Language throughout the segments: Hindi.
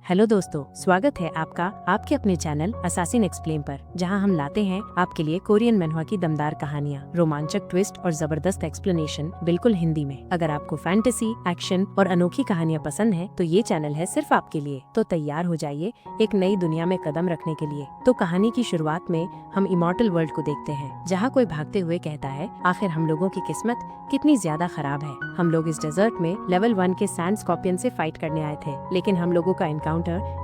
हेलो दोस्तों, स्वागत है आपका आपके अपने चैनल असासिन एक्सप्लेन पर, जहां हम लाते हैं आपके लिए कोरियन मनहवा की दमदार कहानियां, रोमांचक ट्विस्ट और जबरदस्त एक्सप्लेनेशन बिल्कुल हिंदी में। अगर आपको फैंटेसी, एक्शन और अनोखी कहानियां पसंद है तो ये चैनल है सिर्फ आपके लिए। तो तैयार हो जाइए एक नई दुनिया में कदम रखने के लिए। तो कहानी की शुरुआत में हम इमॉर्टल वर्ल्ड को देखते हैं, जहाँ कोई भागते हुए कहता है, आखिर हम लोगों की किस्मत कितनी ज्यादा खराब है। हम लोग इस डेजर्ट में लेवल 1 के सैंड स्कॉर्पियन से फाइट करने आए थे, लेकिन हम लोगों का एनकाउंटर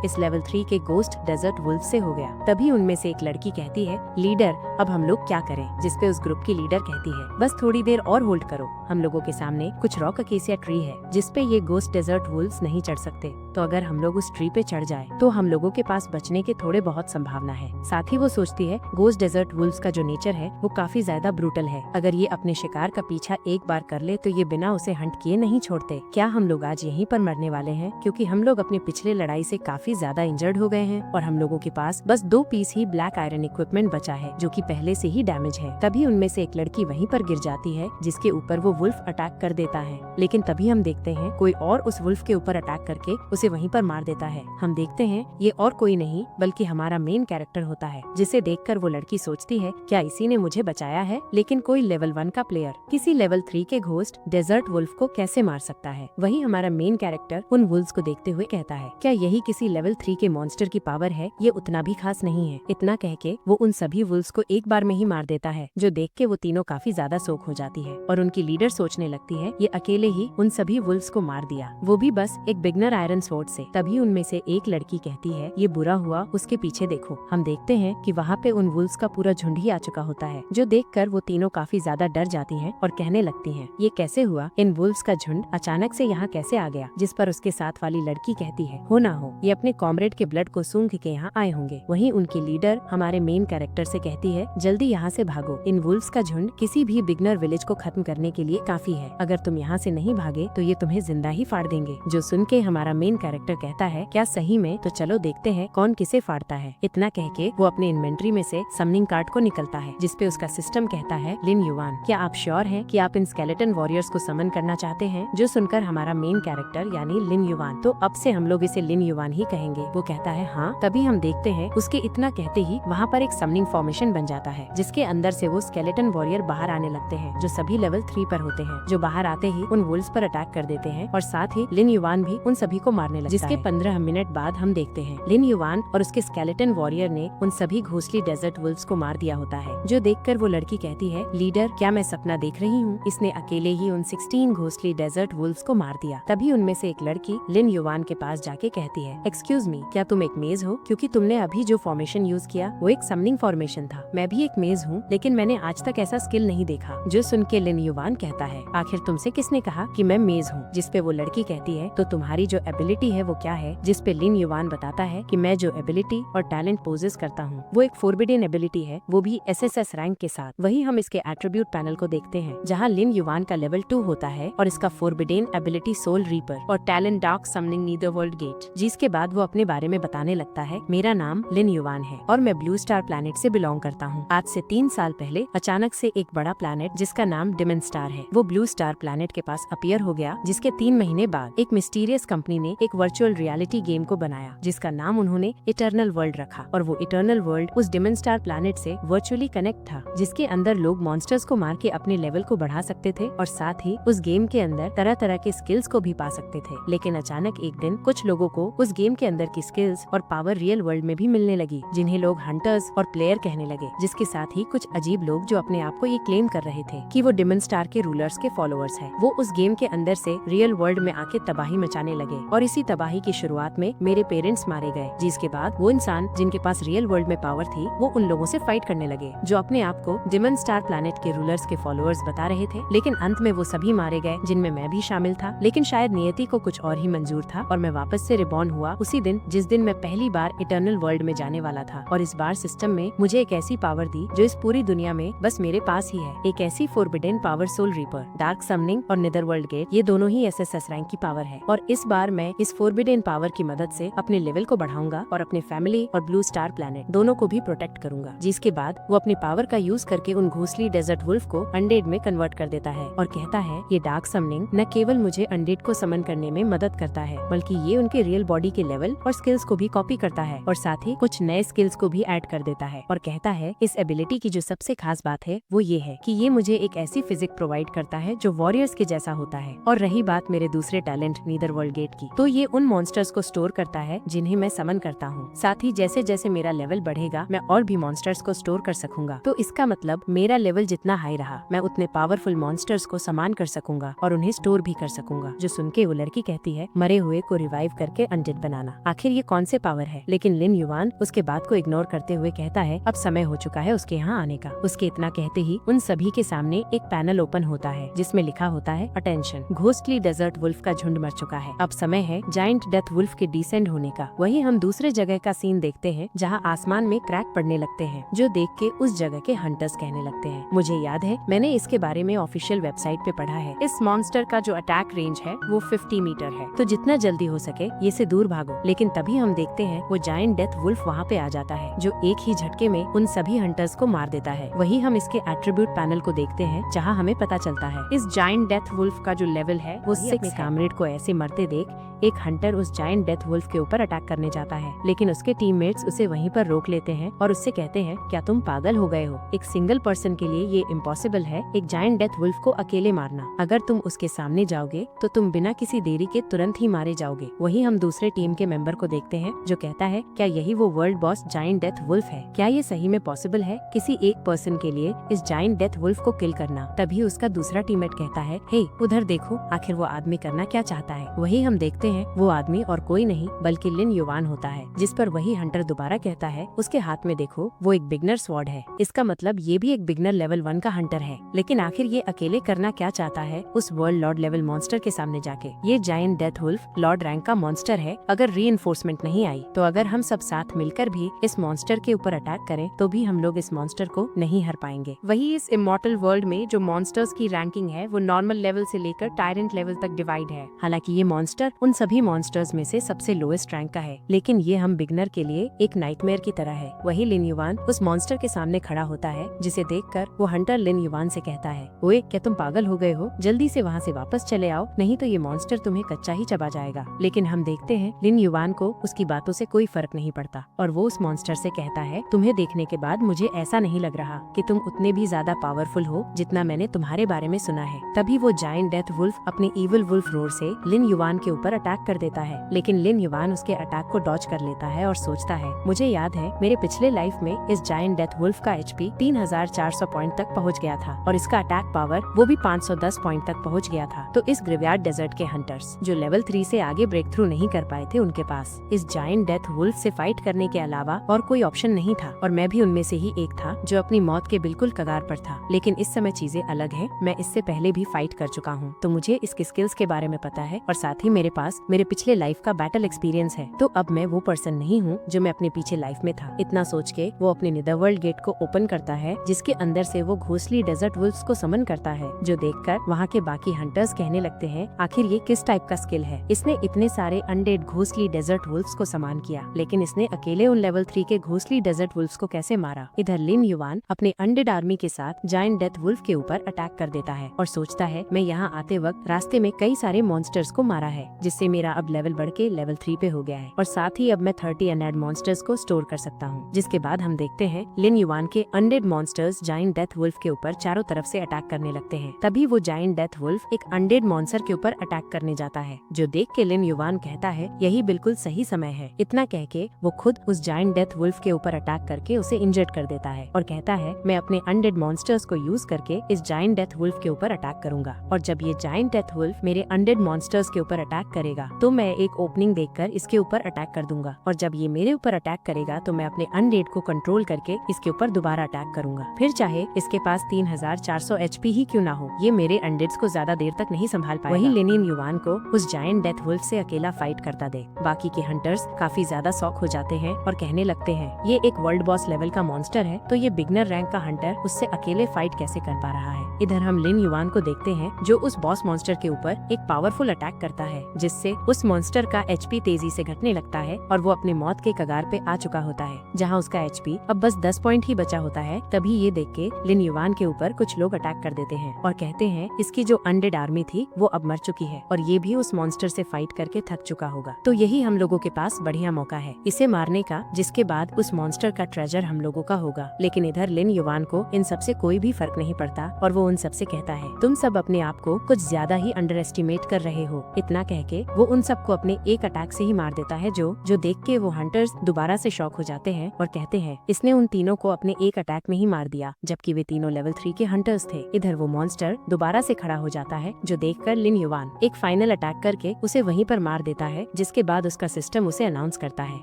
इस लेवल 3 के गोस्ट डेजर्ट वुल्फ से हो गया। तभी उनमें से एक लड़की कहती है, लीडर अब हम लोग क्या करें? जिसपे उस ग्रुप की लीडर कहती है, बस थोड़ी देर और होल्ड करो, हम लोगों के सामने कुछ रॉक अकेसिया ट्री है जिसपे ये गोस्ट डेजर्ट वुल्फ्स नहीं चढ़ सकते। तो अगर हम लोग उस ट्री पे चढ़ जाए तो हम लोगों के पास बचने के थोड़े बहुत संभावना है। साथ ही वो सोचती है गोस्ट डेजर्ट वुल्फ्स का जो नेचर है वो काफी ज्यादा ब्रूटल है। अगर ये अपने शिकार का पीछा एक बार कर ले तो ये बिना उसे हंट किए नहीं छोड़ते। क्या हम लोग आज यहीं पर मरने वाले हैं? क्योंकि हम लोग अपनी पिछले लड़ाई से काफी ज्यादा इंजर्ड हो गए हैं और हम लोगों के पास बस 2 पीस ही ब्लैक आयरन इक्विपमेंट बचा है जो कि पहले से ही डैमेज है। तभी उनमें से एक लड़की वहीं पर गिर जाती है जिसके ऊपर वो वुल्फ अटैक कर देता है। लेकिन तभी हम देखते हैं कोई और उस वुल्फ के ऊपर अटैक करके उसे वहीं पर मार देता है। हम देखते हैं ये और कोई नहीं बल्कि हमारा मेन कैरेक्टर होता है, जिसे देखकर वो लड़की सोचती है, क्या इसी ने मुझे बचाया है? लेकिन कोई लेवल 1 का प्लेयर किसी लेवल 3 के घोस्ट डेजर्ट वुल्फ को कैसे मार सकता है? वही हमारा मेन कैरेक्टर उन वुल्फ्स को देखते हुए कहता है, क्या यही किसी लेवल 3 के मॉन्स्टर की पावर है? ये उतना भी खास नहीं है। इतना कह के वो उन सभी वुल्फ्स को एक बार में ही मार देता है, जो देख के वो तीनों काफी ज्यादा शोक हो जाती है और उनकी लीडर सोचने लगती है ये अकेले ही उन सभी वुल्फ्स को मार दिया, वो भी बस एक बिगनर आयरन स्वॉर्ड से। तभी उनमें से एक लड़की कहती है, ये बुरा हुआ, उसके पीछे देखो। हम देखते हैं कि वहाँ पे उन वुल्फ्स का पूरा झुंड ही आ चुका होता है, जो देखकर वो तीनों काफी ज्यादा डर जाती हैं और कहने लगती हैं, ये कैसे हुआ? इन वुल्फ्स का झुंड अचानक से यहाँ कैसे आ गया? जिस पर उसके साथ वाली लड़की कहती है, हो ना हो ये अपने कॉमरेड के ब्लड को सूंघ के यहाँ आए होंगे। वहीं उनकी लीडर हमारे मेन कैरेक्टर से कहती है, जल्दी यहाँ से भागो, इन वुल्फ्स का झुंड किसी भी बिगनर विलेज को खत्म करने के लिए काफी है। अगर तुम यहाँ से नहीं भागे तो ये तुम्हें जिंदा ही फाड़ देंगे। जो सुन के हमारा मेन कैरेक्टर कहता है, क्या सही में? तो चलो देखते हैं कौन किसे फाड़ता है। इतना कह के वो अपने इन्वेंट्री में से समनिंग कार्ड को निकलता है, जिसपे उसका सिस्टम कहता है, लिन युवान, क्या आप श्योर हैं कि आप इन स्केलेटन वॉरियर्स को समन करना चाहते हैं? जो सुनकर हमारा मेन कैरेक्टर यानी लिन युवान, तो अब से हम लोग इसे लिन युवान ही कहेंगे, वो कहता है हाँ। तभी हम देखते हैं उसके इतना कहते ही वहाँ पर एक समनिंग फॉर्मेशन बन जाता है, जिसके अंदर से वो स्केलेटन वॉरियर बाहर आने लगते हैं, जो सभी लेवल 3 पर होते हैं, जो बाहर आते ही उन वुल्फ्स पर अटैक कर देते हैं और साथ ही लिन युवान भी उन सभी को मारने लगता है। जिसके 15 मिनट बाद हम देखते हैं लिन युवान और उसके स्केलेटन वॉरियर ने उन सभी घोंसली डेजर्ट वुल्फ्स को मार दिया होता है। जो देखकर वो लड़की कहती है, लीडर क्या मैं सपना देख रही हूँ? इसने अकेले ही उन 16 घोंसली डेजर्ट वुल्फ्स को मार दिया। तभी उनमें से एक लड़की लिन युवान के पास जाके कहती है, एक्सक्यूज मी, क्या तुम एक मेज हो? क्योंकि तुमने अभी जो फॉर्मेशन यूज किया वो एक समनिंग फॉर्मेशन था। मैं भी एक मेज हूँ, लेकिन मैंने आज तक ऐसा स्किल नहीं देखा। जो सुन के लिन युवान कहता है, आखिर तुमसे किसने कहा कि मैं मेज हूँ? जिसपे वो लड़की कहती है, तो तुम्हारी जो एबिलिटी है वो क्या है? जिसपे लिन युवान बताता है कि मैं जो एबिलिटी और टैलेंट पोजेस करता हूँ वो एक फोरबिडन एबिलिटी है, वो भी SSS रैंक के साथ। वही हम इसके एट्रीब्यूट पैनल को देखते हैं, जहाँ लिन युवान का लेवल 2 होता है और इसका फोरबिडन एबिलिटी सोल रीपर और टैलेंट डार्क समनिंग नीदरवर्ल्ड गेट। जिसके बाद वो अपने बारे में बताने लगता है, मेरा नाम लिन युवान है और मैं ब्लू स्टार प्लैनेट से बिलोंग करता हूँ। आज से 3 साल पहले अचानक से एक बड़ा प्लैनेट जिसका नाम डिमन स्टार है, वो ब्लू स्टार प्लैनेट के पास अपीयर हो गया, जिसके 3 महीने बाद एक मिस्टीरियस कंपनी ने एक वर्चुअल रियलिटी गेम को बनाया, जिसका नाम उन्होंने इटर्नल वर्ल्ड रखा। और वो इटर्नल वर्ल्ड उस डिमन स्टार प्लैनेट से वर्चुअली कनेक्ट था, जिसके अंदर लोग मॉन्स्टर्स को मार के अपने लेवल को बढ़ा सकते थे और साथ ही उस गेम के अंदर तरह तरह के स्किल्स को भी पा सकते थे। लेकिन अचानक एक दिन कुछ लोगों को उस गेम के अंदर की स्किल्स और पावर रियल वर्ल्ड में भी मिलने लगी, जिन्हें लोग हंटर्स और प्लेयर कहने लगे। जिसके साथ ही कुछ अजीब लोग जो अपने आप को ये क्लेम कर रहे थे कि वो डिमन स्टार के रूलर्स के फॉलोअर्स हैं, वो उस गेम के अंदर से रियल वर्ल्ड में आके तबाही मचाने लगे। और इसी तबाही की शुरुआत में मेरे पेरेंट्स मारे गए, जिसके बाद वो इंसान जिनके पास रियल वर्ल्ड में पावर थी वो उन लोगों से फाइट करने लगे जो अपने आप को डिमन स्टार प्लैनेट के रूलर्स के फॉलोअर्स बता रहे थे। लेकिन अंत में वो सभी मारे गए, जिनमें मैं भी शामिल था। लेकिन शायद नियति को कुछ और ही मंजूर था और मैं वापस से रिबॉर्न हुआ उसी दिन जिस दिन मैं पहली बार इटर्नल वर्ल्ड में जाने वाला था। और इस बार सिस्टम में मुझे एक ऐसी पावर दी जो इस पूरी दुनिया में बस मेरे पास ही है, एक ऐसी forbidden power soul reaper, dark summoning और नेदरवर्ल्ड गेट, ये दोनों ही SSS रैंक की पावर है। और इस बार मैं इस फोरबिडेन पावर की मदद से अपने लेवल को बढ़ाऊंगा और अपने फैमिली और ब्लू स्टार प्लैनेट दोनों को भी प्रोटेक्ट करूंगा। जिसके बाद वो अपनी पावर का यूज करके उन घोंसली डेजर्ट वुल्फ को अनडेड में कन्वर्ट कर देता है और कहता है ये डार्क समनिंग न केवल मुझे अनडेड को समन करने में मदद करता है बल्कि ये उनके रियल बॉडी के लेवल और स्किल्स को भी कॉपी करता है और साथ ही कुछ नए स्किल्स को भी ऐड कर देता है। और कहता है इस एबिलिटी की जो सबसे खास बात है वो ये है कि ये मुझे एक ऐसी फिजिक प्रोवाइड करता है जो वॉरियर्स के जैसा होता है। और रही बात मेरे दूसरे टैलेंट नीदरवर्ल्ड गेट की, तो ये उन मॉन्स्टर्स को स्टोर करता है जिन्हें मैं समन करता हूँ। साथ ही जैसे जैसे मेरा लेवल बढ़ेगा मैं और भी मॉन्स्टर्स को स्टोर कर सकूंगा। तो इसका मतलब मेरा लेवल जितना हाई रहा मैं उतने पावरफुल मॉन्स्टर्स को समान कर सकूंगा और उन्हें स्टोर भी कर सकूंगा। जो सुन के वो लड़की कहती है मरे हुए को रिवाइव करके अनडेड बनाना, आखिर ये कौन से पावर है। लेकिन लिन युवान उसके बात को इग्नोर करते हुए कहता है अब समय हो चुका है उसके यहाँ आने का। उसके इतना कहते ही उन सभी के सामने एक पैनल ओपन होता है जिसमें लिखा होता है अटेंशन, घोस्टली डेजर्ट वुल्फ का झुंड मर चुका है, अब समय है जायंट डेथ वुल्फ के डिसेंड होने का। वही हम दूसरे जगह का सीन देखते हैं जहाँ आसमान में क्रैक पड़ने लगते हैं जो देख के उस जगह के हंटर्स कहने लगते हैं। मुझे याद है मैंने इसके बारे में ऑफिशियल वेबसाइट पे पढ़ा है। इस मॉन्स्टर का जो अटैक रेंज है वो 50 मीटर है, तो जितना जल्दी हो सके ये से दूर भागो। लेकिन तभी हम देखते हैं वो जायंट डेथ वुल्फ वहाँ पे आ जाता है जो एक ही झटके में उन सभी हंटर्स को मार देता है। वही हम इसके एट्रीब्यूट पैनल को देखते हैं जहाँ हमें पता चलता है इस जायंट डेथ वुल्फ का जो लेवल है वो 6 कामरेड को ऐसे मरते देख एक हंटर उस जायंट डेथ वुल्फ के ऊपर अटैक करने जाता है। लेकिन उसके टीममेट्स उसे वहीं पर रोक लेते हैं और उससे कहते हैं क्या तुम पागल हो गए हो, एक सिंगल पर्सन के लिए ये इम्पॉसिबल है एक जायंट डेथ वुल्फ को अकेले मारना। अगर तुम उसके सामने जाओगे तो तुम बिना किसी देरी के तुरंत ही मारे जाओगे। वही हम दूसरे टीम के मेंबर को देखते हैं जो कहता है क्या यही वो world boss giant death wolf है, क्या ये सही में पॉसिबल है किसी एक पर्सन के लिए इस जायंट डेथ वुल्फ को किल करना। तभी उसका दूसरा टीममेट कहता है हे उधर देखो आखिर वो आदमी करना क्या चाहता है। वही हम देखते हैं वो आदमी और कोई नहीं बल्कि लिन युवान होता है। जिस पर वही हंटर दोबारा कहता है उसके हाथ में देखो वो एक बिगनर स्वॉर्ड है, इसका मतलब ये भी एक बिगनर लेवल 1 का हंटर है। लेकिन आखिर ये अकेले करना क्या चाहता है उस वर्ल्ड लॉर्ड लेवल मॉन्स्टर के सामने जाके। ये giant death wolf lord rank का मॉन्स्टर है, अगर रीइंफोर्समेंट नहीं आई तो अगर हम सब साथ मिलकर भी इस मॉन्स्टर के ऊपर अटैक करें तो भी हम लोग इस मॉन्स्टर को नहीं हर पाएंगे। वही इस इमॉर्टल वर्ल्ड में जो मॉन्स्टर्स की रैंकिंग है वो नॉर्मल लेवल से लेकर टायरेंट लेवल तक डिवाइड है। हालांकि ये मॉन्स्टर उन सभी मॉन्स्टर्स में से सबसे लोएस्ट रैंक का है, लेकिन ये हम बिगनर के लिए एक नाइटमेयर की तरह है। वही लिन युवान उस मॉन्स्टर के सामने खड़ा होता है जिसे देखकर वो हंटर लिन युवान से कहता है ओए क्या तुम पागल हो गए हो, जल्दी से वहाँ से वापस चले आओ नहीं तो ये मॉन्स्टर तुम्हें कच्चा ही चबा जाएगा। लेकिन हम देखते हैं लिन युवान को उसकी बातों से कोई फर्क नहीं पड़ता और वो उस मॉन्स्टर से कहता है तुम्हें देखने के बाद मुझे ऐसा नहीं लग रहा कि तुम उतने भी ज्यादा पावरफुल हो जितना मैंने तुम्हारे बारे में सुना है। तभी वो जायंट डेथ वुल्फ अपने इविल वुल्फ रोर से लिन युवान के ऊपर अटैक कर देता है। लेकिन लिन युवान उसके अटैक को डॉज कर लेता है और सोचता है मुझे याद है मेरे पिछले लाइफ में इस जायंट डेथ वुल्फ का HP 3400 पॉइंट तक पहुंच गया था और इसका अटैक पावर वो भी 510 पॉइंट तक पहुंच गया था। तो इस ग्रेवयार्ड डेजर्ट के हंटर्स जो लेवल 3 से आगे ब्रेक थ्रू नहीं कर पाए थे उनके पास इस जायंट डेथ वुल्फ से फाइट करने के अलावा और कोई ऑप्शन नहीं था और मैं भी उनमें से ही एक था जो अपनी मौत के बिल्कुल कगार पर था। लेकिन इस समय चीजें अलग है, मैं इससे पहले भी फाइट कर चुका हूँ तो मुझे इसके स्किल्स के बारे में पता है और साथ ही मेरे पास मेरे पिछले लाइफ का बैटल एक्सपीरियंस है। तो अब मैं वो पर्सन नहीं हूँ जो मैं अपने पीछे लाइफ में था। इतना सोच के वो अपने निदरवर्ल्ड गेट को ओपन करता है जिसके अंदर से वो घोंसली डेजर्ट वुल्फ्स को समन करता है जो देखकर वहाँ के बाकी हंटर्स कहने लगते हैं आखिर ये किस टाइप का स्किल है, इसने इतने सारे अनडेड घोंसली डेजर्ट वुल्फ्स को समान किया लेकिन इसने अकेले उन लेवल 3 के घोंसली डेजर्ट वुल्फ्स को कैसे मारा। इधर लिन युवान अपने अनडेड आर्मी के साथ जायंट डेथ वुल्फ के ऊपर अटैक कर देता है और सोचता है मैं यहाँ आते वक्त रास्ते में कई सारे मॉन्स्टर्स को मारा है जिससे मेरा अब लेवल बढ़ के लेवल 3 पे हो गया है और साथ ही अब मैं 30 अनडेड मॉन्स्टर्स को स्टोर कर सकता हूँ। जिसके बाद हम देखते हैं लिन युवान के undead monsters giant death wolf के ऊपर चारों तरफ से अटैक करने लगते हैं। तभी वो जायंट डेथ वुल्फ एक अनडेड मॉन्स्टर के ऊपर अटैक करने जाता है जो देख के लिन युवान कहता है यही बिल्कुल सही समय है। इतना कह के वो खुद उस जायंट डेथ वुल्फ के ऊपर अटैक करके उसे इंजर्ड कर देता है और कहता है मैं अपने अनडेड मॉन्स्टर्स को यूज करके इस जायंट डेथ वुल्फ के ऊपर अटैक करूंगा और जब ये जायंट डेथ वुल्फ मेरे अनडेड मॉन्स्टर्स के ऊपर अटैक करेगा तो मैं एक ओपनिंग देखकर इसके ऊपर अटैक कर दूंगा और जब ये मेरे ऊपर अटैक करेगा तो मैं अपने अनडेड को कंट्रोल करके इसके ऊपर दोबारा अटैक करूंगा। फिर चाहे इसके पास 3400 HP ही क्यों ना हो, ये मेरे अनडेड्स को ज्यादा देर तक नहीं संभाल पाएगा। वही लिन युवान को उस जायंट डेथ वुल्फ से अकेला फाइट करता दे। बाकी के हंटर्स काफी ज्यादा शॉक हो जाते हैं और कहने लगते हैं ये एक वर्ल्ड बॉस लेवल का मॉन्स्टर है तो ये बिगनर रैंक का हंटर उससे अकेले फाइट कैसे कर पा रहा है। इधर हम लिन युवान को देखते हैं जो उस बॉस मॉन्स्टर के ऊपर एक पावरफुल अटैक करता है जिससे उस मॉन्स्टर का एचपी तेजी से घटने लगता है और वो अपने मौत के कगार पे आ चुका होता है, जहाँ उसका एचपी अब बस 10 पॉइंट ही बचा होता है। तभी ये देख के लिन युवान के ऊपर कुछ लोग अटैक कर देते हैं और कहते हैं इसकी जो अनडेड आर्मी थी वो अब मर चुकी है और ये भी उस मॉन्स्टर से फाइट करके थक चुका होगा। तो यही हम लोगों के पास बढ़िया मौका है इसे मारने का, जिसके बाद उस मॉन्स्टर का ट्रेजर हम लोगों का होगा। लेकिन इधर लिन युवान को इन सबसे कोई भी फर्क नहीं पड़ता और वो उन सबसे कहता है तुम सब अपने आप को कुछ ज्यादा ही अंडर एस्टिमेट कर रहे हो। इतना कह के वो उन सबको अपने एक अटैक से ही मार देता है, जो देख के वो हंटर्स दोबारा से शॉक हो जाते हैं और कहते हैं इसने उन तीनों को अपने एक अटैक में ही मार दिया, जबकि वे तीनों लेवल 3 के हंटर्स थे। इधर वो मॉन्स्टर दोबारा से खड़ा हो जाता है, जो देखकर लिन युवान एक फाइनल अटैक करके उसे वहीं पर मार देता है, जिसके बाद उसका सिस्टम उसे अनाउंस करता है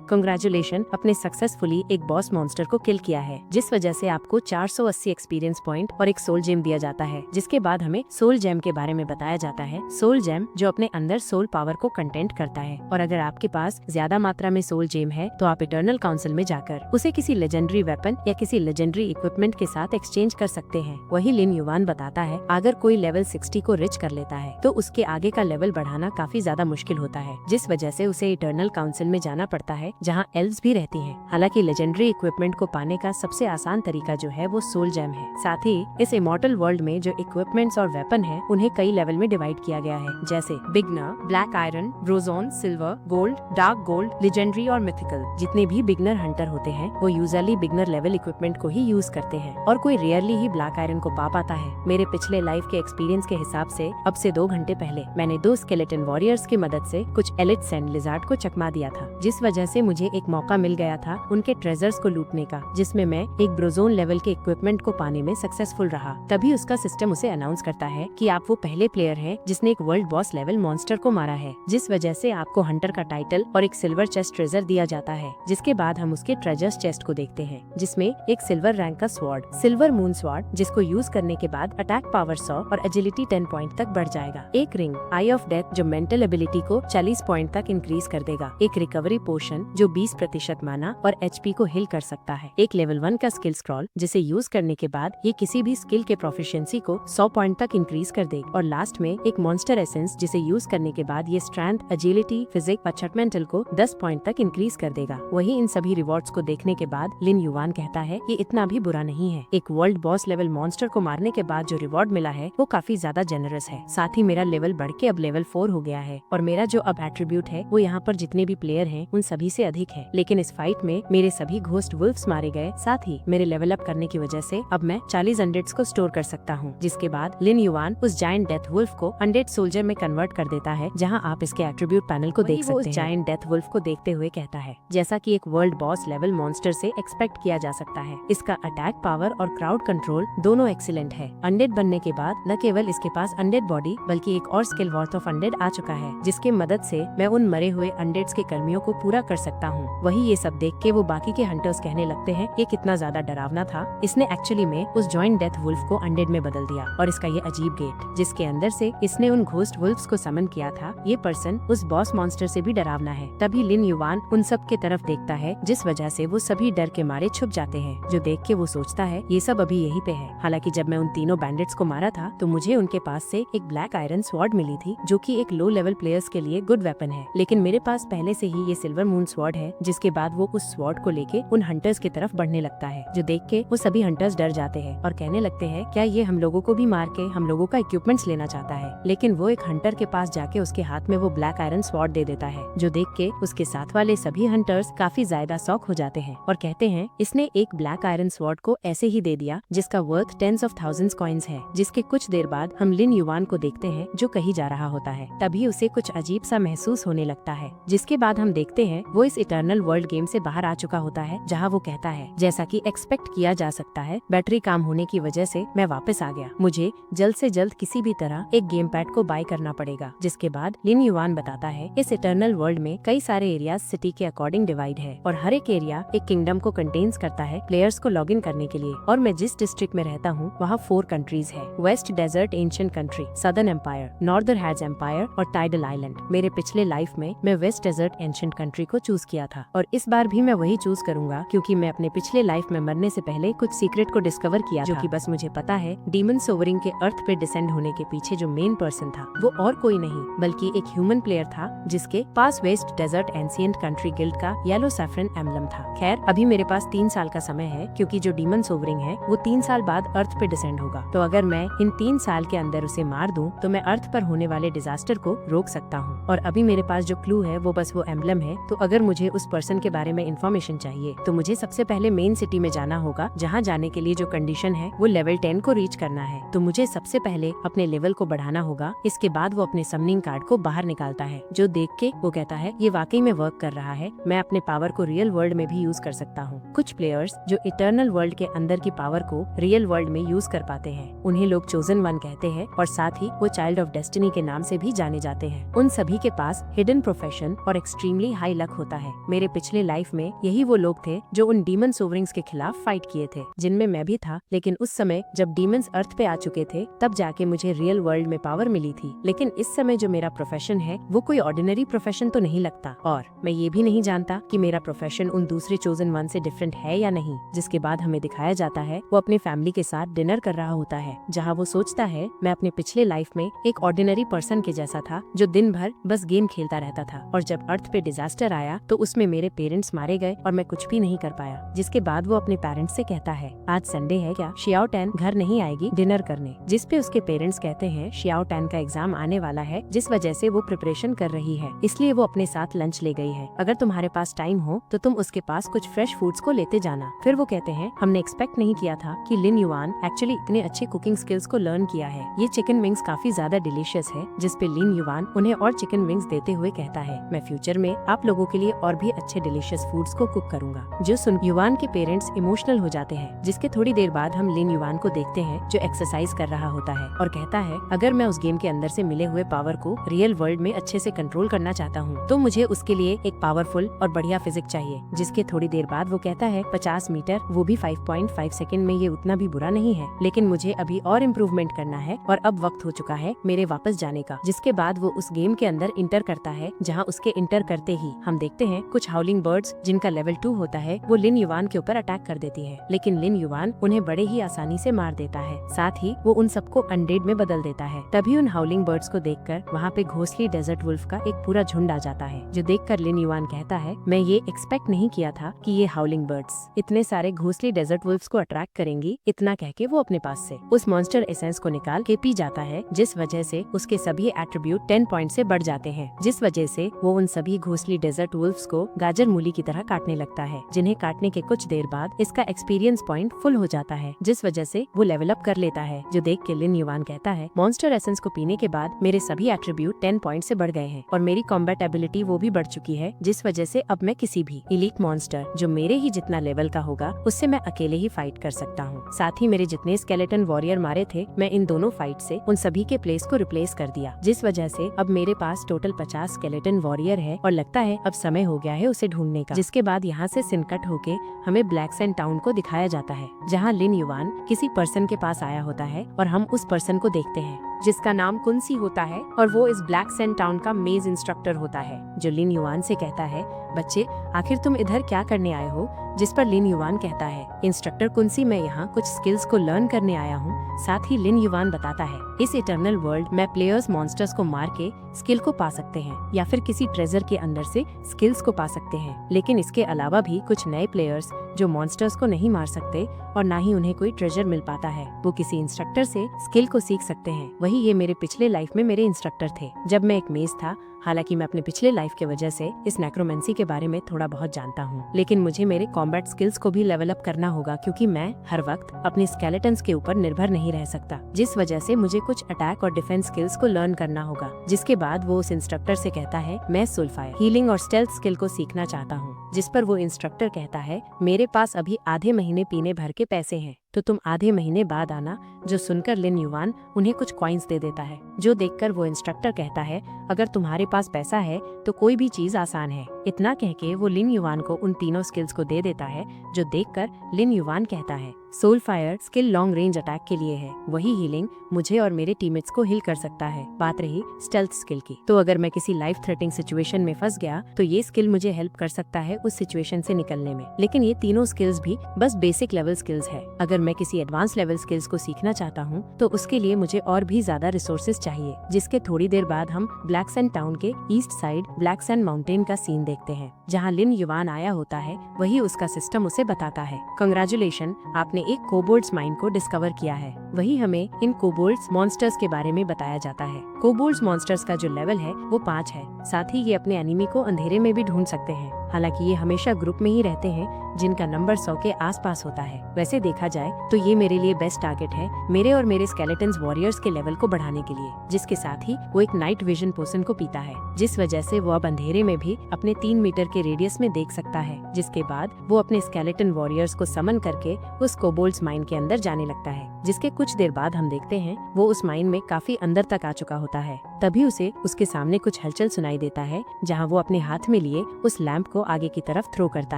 कांग्रेचुलेशन, आपने सक्सेसफुली एक बॉस मॉन्स्टर को किल किया है, जिस वजह से आपको 480 एक्सपीरियंस पॉइंट और एक सोल जेम दिया जाता है। जिसके बाद हमें सोल जेम के बारे में बताया जाता है। सोल जेम जो अपने अंदर सोल पावर को कंटेंट करता है और अगर आपके पास ज्यादा मात्रा में सोल जेम है तो आप इटर्नल काउंसिल में जाकर उसे किसी लेजेंडरी वेपन या किसी लेजेंडरी इक्विपमेंट के साथ एक्सचेंज कर सकते हैं। वही लिन युवान बताता है अगर कोई लेवल 60 को रिच कर लेता है तो उसके आगे का लेवल बढ़ाना काफी ज्यादा मुश्किल होता है, जिस वजह से उसे इटर्नल काउंसिल में जाना पड़ता है जहाँ एल्व्स भी रहती हैं। हालांकि लेजेंडरी इक्विपमेंट को पाने का सबसे आसान तरीका जो है वो सोल जेम है। साथ ही इस इमॉर्टल वर्ल्ड में जो इक्विपमेंट्स और वेपन है उन्हें कई लेवल में डिवाइड किया गया है, जैसे beginner, black iron, bronze, silver, gold, dark gold, legendary और मिथिकल। जितने भी बिगनर हंटर होते हैं वो यूजुअली बिगनर लेवल इक्विपमेंट को ही यूज करते हैं और कोई रेयरली ही ब्लैक आयरन को पा पाता है। मेरे पिछले लाइफ के एक्सपीरियंस के हिसाब से अब से 2 घंटे पहले मैंने 2 स्केलेटन वॉरियर्स की मदद से कुछ एलिट सैंड लिजार्ड को चकमा दिया था, जिस वजह से मुझे एक मौका मिल गया था उनके ट्रेजर्स को लूटने का, जिसमें मैं एक ब्रोजोन लेवल के इक्विपमेंट को पाने में सक्सेसफुल रहा। तभी उसका सिस्टम उसे अनाउंस करता है कि आप वो पहले प्लेयर हैं जिसने एक वर्ल्ड बॉस लेवल मॉन्स्टर को मारा है, जिस वजह से आपको हंटर का टाइटल और एक सिल्वर चेस्ट ट्रेजर दिया जाता है। जिसके बाद हम उसके ट्रेजर्स चेस्ट को देखते हैं, जिसमें एक सिल्वर रैंक का स्वॉर्ड, सिल्वर मून स्वॉर्ड, जिसको यूज करने के बाद अटैक पावर 100 और एजिलिटी 10 पॉइंट तक बढ़ जाएगा। एक रिंग आई ऑफ डेथ जो मेंटल एबिलिटी को 40 पॉइंट तक इंक्रीज कर देगा। एक रिकवरी पोशन जो 20% माना और एचपी को हिल कर सकता है। एक लेवल 1 का स्किल स्क्रॉल जिसे यूज करने के बाद ये किसी भी स्किल के प्रोफिशिएंसी को 100 पॉइंट तक इंक्रीज कर देगा। और लास्ट में एक मॉन्स्टर एसेंस जिसे यूज करने के बाद ये स्ट्रेंथ, एजिलिटी, फिजिक और छटमेंटल को 10 पॉइंट तक इंक्रीज कर देगा। वही इन सभी रिवॉर्ड्स को देखने के बाद लिन युवान कहता है ये इतना भी बुरा नहीं है। एक वर्ल्ड बॉस लेवल मॉन्स्टर को मारने के बाद जो रिवॉर्ड मिला है वो काफी ज्यादा जेनरस है। साथ ही मेरा लेवल बढ़ के अब लेवल 4 हो गया है और मेरा जो अब एट्रीब्यूट है वो यहाँ पर जितने भी प्लेयर हैं उन सभी से अधिक है। लेकिन इस फाइट में मेरे सभी घोस्ट वुल्फ्स मारे गए। साथ ही मेरे लेवल अप करने की वजह से अब मैं 40 अनडेड्स को स्टोर कर सकता हूँ। जिसके बाद लिन युवान उस जायंट डेथ वुल्फ को अनडेड सोल्जर में कन्वर्ट कर देता है, जहाँ आप इसके एट्रीब्यूट पैनल को देख सकते हैं। जायंट डेथ वुल्फ को देखते हुए कहता है जैसा कि एक वर्ल्ड बॉस लेवल मॉन्स्टर से एक्सपेक्ट किया जा सकता है, इसका अटैक पावर और क्राउड कंट्रोल दोनों एक्सीलेंट है। अनडेड बनने के बाद न केवल इसके पास अनडेड बॉडी बल्कि एक और स्किल वर्थ ऑफ अनडेड आ चुका है, जिसके मदद से मैं उन मरे हुए अनडेड्स के कर्मियों को पूरा कर सकता हूँ। वही ये सब देख के वो बाकी के हंटर्स कहने लगते हैं ये कितना ज्यादा डरावना था, इसने एक्चुअली में उस जॉइंट डेथ वुल्फ को अनडेड में बदल दिया। और इसका ये अजीब गेट जिसके अंदर से इसने उन घोस्ट वुल्फ्स को समन किया था, ये पर्सन उस बॉस मॉन्स्टर से भी डरावना है। तभी लिन युवान उन सब के तरफ देखता है, जिस वजह से वो सभी डर के मारे छुप जाते हैं। जो देख के वो सोचता है ये सब अभी यहीं पे है। हालांकि जब मैं उन तीनों बैंडिट्स को मारा था तो मुझे उनके पास से एक ब्लैक आयरन स्वॉर्ड मिली थी, जो कि एक लो लेवल प्लेयर्स के लिए गुड वेपन है। लेकिन मेरे पास पहले से ही ये सिल्वर मून स्वॉर्ड है। जिसके बाद वो उस स्वॉर्ड को लेके उन हंटर्स की तरफ बढ़ने लगता है, जो देख के वो सभी हंटर्स डर जाते हैं और कहने लगते हैं क्या ये हम लोगों को भी मार के हम लोगों का इक्विपमेंट्स लेना चाहता है। लेकिन वो एक हंटर के पास जाके उसके हाथ में वो ब्लैक आयरन स्वॉर्ड दे देता है, जो देख के उसके साथ वाले सभी हंटर्स काफी ज्यादा शॉक हो जाते हैं और कहते हैं इसने एक ब्लैक आयरन स्वॉर्ड को ऐसे ही दे दिया जिसका worth tens of thousands coins है। जिसके कुछ देर बाद हम लिन युवान को देखते हैं जो कहीं जा रहा होता है। तभी उसे कुछ अजीब सा महसूस होने लगता है। जिसके बाद हम देखते हैं वो इस इटर्नल वर्ल्ड गेम से बाहर आ चुका होता है, जहाँ वो कहता है जैसा कि एक्सपेक्ट किया जा सकता है बैटरी काम होने की वजह से मैं वापस आ गया, मुझे जल्द से जल्द किसी भी तरह एक गेम पैड को बाय करना पड़ेगा। जिसके बाद लिन युवान बताता है इस इटर्नल वर्ल्ड में कई सारे एरियाज सिटी के अकॉर्डिंग डिवाइड है और हर एक एरिया एक किंगडम को कंटेन्स करता है प्लेयर्स को लॉग इन करने के लिए। और मैं जिस डिस्ट्रिक्ट में रहता हूँ वहाँ 4 कंट्रीज है, west desert ancient country, southern empire, northern haze empire और टाइडल आइलैंड। मेरे पिछले लाइफ में मैं वेस्ट डेजर्ट एंशिएंट कंट्री को चूज किया था और इस बार भी मैं वही चूज करूंगा, क्योंकि मैं अपने पिछले लाइफ में मरने से पहले कुछ सीक्रेट को डिस्कवर किया जो कि बस मुझे पता है डीमन सोवरिंग के अर्थ पे डिसेंड होने के पीछे जो मेन पर्सन था वो और कोई नहीं बल्कि एक ह्यूमन प्लेयर था जिसके पास west desert ancient country guild का येलो सैफरन एम्बलम था। खैर अभी मेरे पास 3 साल का समय है क्योंकि जो डीमन सोवरिंग है वो 3 साल बाद अर्थ पे डिसेंड होगा। तो अगर मैं इन 3 साल के अंदर उसे मार दूं तो मैं अर्थ पर होने वाले डिजास्टर को रोक सकता हूं। और अभी मेरे पास जो क्लू है वो बस वो एम्बलम है। तो अगर मुझे उस पर्सन के बारे में इन्फॉर्मेशन चाहिए तो मुझे सबसे पहले मेन सिटी में जाना होगा, जहाँ जाने के लिए जो कंडीशन है वो लेवल 10 को रीच करना है। तो मुझे सबसे पहले अपने लेवल को बढ़ाना होगा। इसके बाद वो अपने समनिंग कार्ड को बाहर निकालता है, जो देख के वो कहता है ये वाकई में वर्क कर रहा है, मैं अपने पावर को रियल वर्ल्ड में भी यूज कर सकता हूँ। कुछ प्लेयर्स जो इटर्नल वर्ल्ड के अंदर की पावर को रियल वर्ल्ड में यूज कर पाते हैं उन्हें लोग चोजन वन कहते हैं और साथ ही वो चाइल्ड ऑफ डेस्टिनी के नाम से भी जाने जाते हैं। उन सभी के पास हिडन प्रोफेशन और एक्सट्रीमली हाई लक होता है। मेरे पिछले लाइफ में यही वो लोग थे जो उन डीमन सोवरिंग्स के खिलाफ फाइट किए थे, जिनमें मैं भी था। लेकिन उस समय जब डीमंस अर्थ पे आ चुके थे तब जाके मुझे रियल वर्ल्ड में पावर मिली थी। लेकिन इस समय जो मेरा प्रोफेशन है वो कोई ऑर्डिनरी प्रोफेशन तो नहीं लगता, और मैं ये भी नहीं जानता कि मेरा प्रोफेशन उन दूसरे चोजन वन से डिफरेंट है या नहीं। जिसके बाद हमें दिखाया जाता है वो अपने फैमिली के साथ डिनर कर रहा होता है, जहाँ वो सोचता है मैं अपने पिछले लाइफ में एक ऑर्डिनरी पर्सन के जैसा था जो दिन भर बस गेम खेलता रहता था, और जब अर्थ पे डिजास्टर आया तो उसमें मेरे पेरेंट्स मारे गए और मैं कुछ भी नहीं कर पाया। जिसके बाद वो अपने पेरेंट्स से कहता है आज संडे है क्या, शियाओ टैन घर नहीं आएगी डिनर करने। जिसपे उसके पेरेंट्स कहते हैं शियाओ टैन का एग्जाम आने वाला है, जिस वजह से वो प्रिपरेशन कर रही है, इसलिए वो अपने साथ लंच ले गई है। अगर तुम्हारे पास टाइम हो तो तुम उसके पास कुछ फ्रेश फूड्स को लेते जाना। फिर वो कहते हैं हमने एक्सपेक्ट नहीं किया था कि लिन युआन एक्चुअली इतने अच्छे कुकिंग स्किल्स को लर्न किया है। ये चिकन विंग्स काफी ज्यादा डिलीशियस है। जिसपे लिन युआन उन्हें और चिकन विंग्स देते हुए कहता है मैं फ्यूचर में आप लोगों के लिए और भी अच्छे डिलीशियस फूड्स को कुक करूंगा। जो सुन युआन के पेरेंट्स इमोशनल हो जाते हैं। जिसके थोड़ी देर बाद हम लिन युआन को देखते हैं जो एक्सरसाइज कर रहा होता है और कहता है अगर मैं उस गेम के अंदर से मिले हुए पावर को रियल वर्ल्ड में अच्छे से कंट्रोल करना चाहता हूँ तो मुझे उसके लिए एक पावरफुल और बढ़िया फिजिक चाहिए। जिसके थोड़ी देर बाद वो कहता है 50 मीटर, वो भी 5.5 सेकंड में, ये उतना भी बुरा नहीं है, लेकिन मुझे अभी और इम्प्रूवमेंट करना है और अब वक्त हो चुका है मेरे वापस जाने का। जिसके बाद वो उस गेम के अंदर इंटर करता है, जहाँ उसके इंटर करते ही हम देखते हैं कुछ हाउलिंग बर्ड्स जिनका लेवल 2 होता है वो लिन युआन के ऊपर अटैक कर देती है, लेकिन लिन युआन उन्हें बड़े ही आसानी से मार देता है। साथ ही वो उन सबको अनडेड में बदल देता है। तभी उन हाउलिंग बर्ड्स को देखकर वहाँ पे घोंसली डेजर्ट वुल्फ का एक पूरा झुंड आ जाता है, जो देखकर लिन युआन कहता है मैं ये एक्सपेक्ट नहीं किया था कि ये हाउलिंग बर्ड्स इतने सारे घोंसली डेजर्ट वुल्फ्स को अट्रैक्ट करेंगी। इतना कह के वो अपने पास से उस मॉन्स्टर एसेंस को निकाल के पी जाता है, जिस वजह से उसके सभी एट्रीब्यूट 10 पॉइंट से बढ़ जाते हैं। जिस वजह से वो उन सभी घोंसली डेजर्ट वुल्फ्स को गाजर मूली की तरह काटने लगता है, जिन्हें काटने के कुछ देर बाद इसका एक्सपीरियंस पॉइंट फुल हो जाता है, जिस वजह से वो लेवल अप कर लेता है। जो देख के लिन युआन कहता है मॉन्स्टर एसेंस को पीने के बाद मेरे सभी एट्रीब्यूट 10 पॉइंट से बढ़ गए हैं और मेरी कॉम्बैट एबिलिटी वो भी बढ़ चुकी है, जिस वजह से अब मैं किसी भी इलीट मॉन्स्टर जो मेरे ही जितना लेवल का होगा उससे मैं अकेले ही फाइट कर सकता हूँ। साथ ही मेरे जितने स्केलेटन वॉरियर मारे थे मैं इन दोनों फाइट से उन सभी के प्लेस को रिप्लेस कर दिया, जिस वजह से अब मेरे पास टोटल 50 स्केलेटन वॉरियर है और लगता है अब समय हो गया है उसे ढूंढने का। जिसके बाद यहाँ से सिनकट होके हमें ब्लैक सैंड टाउन को दिखाया जाता है, जहाँ लिन युआन किसी पर्सन के पास आया होता है और हम उस पर्सन को देखते हैं जिसका नाम कुंसी होता है और वो इस ब्लैक सैंड टाउन का मेज इंस्ट्रक्टर होता है, जो लिन युआन से कहता है बच्चे आखिर तुम इधर क्या करने आए हो। जिस पर लिन युआन कहता है इंस्ट्रक्टर कुंसी मैं यहाँ कुछ स्किल्स को लर्न करने आया हूँ। साथ ही लिन युआन बताता है इस इटर्नल वर्ल्ड में प्लेयर्स मॉन्स्टर्स को मार के स्किल को पा सकते हैं या फिर किसी ट्रेजर के अंदर से स्किल्स को पा सकते हैं, लेकिन इसके अलावा भी कुछ नए प्लेयर्स जो मॉन्स्टर्स को नहीं मार सकते और ना ही उन्हें कोई ट्रेजर मिल पाता है, वो किसी इंस्ट्रक्टर से स्किल को सीख सकते हैं। वही ये मेरे पिछले लाइफ में मेरे इंस्ट्रक्टर थे जब मैं एक मेज था। हालांकि मैं अपने पिछले लाइफ के वजह से इस नेक्रोमेंसी के बारे में थोड़ा बहुत जानता हूँ, लेकिन मुझे मेरे कॉम्बैट स्किल्स को भी लेवल अप करना होगा क्योंकि मैं हर वक्त अपने स्केलेटन्स के ऊपर निर्भर नहीं रह सकता, जिस वजह से मुझे कुछ अटैक और डिफेंस स्किल्स को लर्न करना होगा। जिसके बाद वो उस इंस्ट्रक्टर से कहता है मैं सोलफायर, हीलिंग और स्टेल्थ स्किल को सीखना चाहता हूँ। जिस पर वो इंस्ट्रक्टर कहता है मेरे पास अभी आधे महीने पीने भर के पैसे हैं, तो तुम आधे महीने बाद आना। जो सुनकर लिन युआन उन्हें कुछ कॉइन्स दे देता है, जो देखकर वो इंस्ट्रक्टर कहता है अगर तुम्हारे पास पैसा है तो कोई भी चीज आसान है। इतना कह के वो लिन युआन को उन तीनों स्किल्स को दे देता है, जो देखकर लिन युआन कहता है soul fire skill long range attack के लिए है, वही हीलिंग मुझे और मेरे टीममेट्स को हील कर सकता है। बात रही स्टेल्थ स्किल की, तो अगर मैं किसी लाइफ थ्रेटनिंग सिचुएशन में फंस गया तो ये स्किल मुझे हेल्प कर सकता है उस सिचुएशन से निकलने में। लेकिन ये तीनों स्किल्स भी बस बेसिक लेवल स्किल्स है। अगर अगर मैं किसी एडवांस लेवल स्किल्स को सीखना चाहता हूँ तो उसके लिए मुझे और भी ज्यादा रिसोर्सेज चाहिए। जिसके थोड़ी देर बाद हम ब्लैक सैंड टाउन के east side black sand mountain का सीन देखते हैं, जहाँ लिन युवान आया होता है। वही उसका सिस्टम उसे बताता है, कंग्रेचुलेशन, आपने एक कोबोल्ड्स माइन को डिस्कवर किया है। वही हमें इन कोबोल्ड्स मॉन्स्टर्स के बारे में बताया जाता है। कोबोल्ड्स मॉन्स्टर्स का जो लेवल है वो 5 है। साथ ही ये अपने एनिमी को अंधेरे में भी ढूंढ सकते हैं। हालांकि ये हमेशा ग्रुप में ही रहते हैं, जिनका नंबर 100 के आसपास होता है। वैसे देखा जाए तो ये मेरे लिए बेस्ट टारगेट है, मेरे और मेरे स्केलेटन्स वॉरियर्स के लेवल को बढ़ाने के लिए। जिसके साथ ही वो एक नाइट विजन पोशन को पीता है, जिस वजह से वो अब अंधेरे में भी अपने 3 मीटर के रेडियस में देख सकता है। जिसके बाद वो अपने स्केलेटन वॉरियर्स को समन करके उस कोबोल्ड्स माइन के अंदर जाने लगता है। जिसके कुछ देर बाद हम देखते हैं वो उस माइन में काफी अंदर तक आ चुका होता है। तभी उसे उसके सामने कुछ हलचल सुनाई देता है, जहाँ वो अपने हाथ में लिए उस लैंप को आगे की तरफ थ्रो करता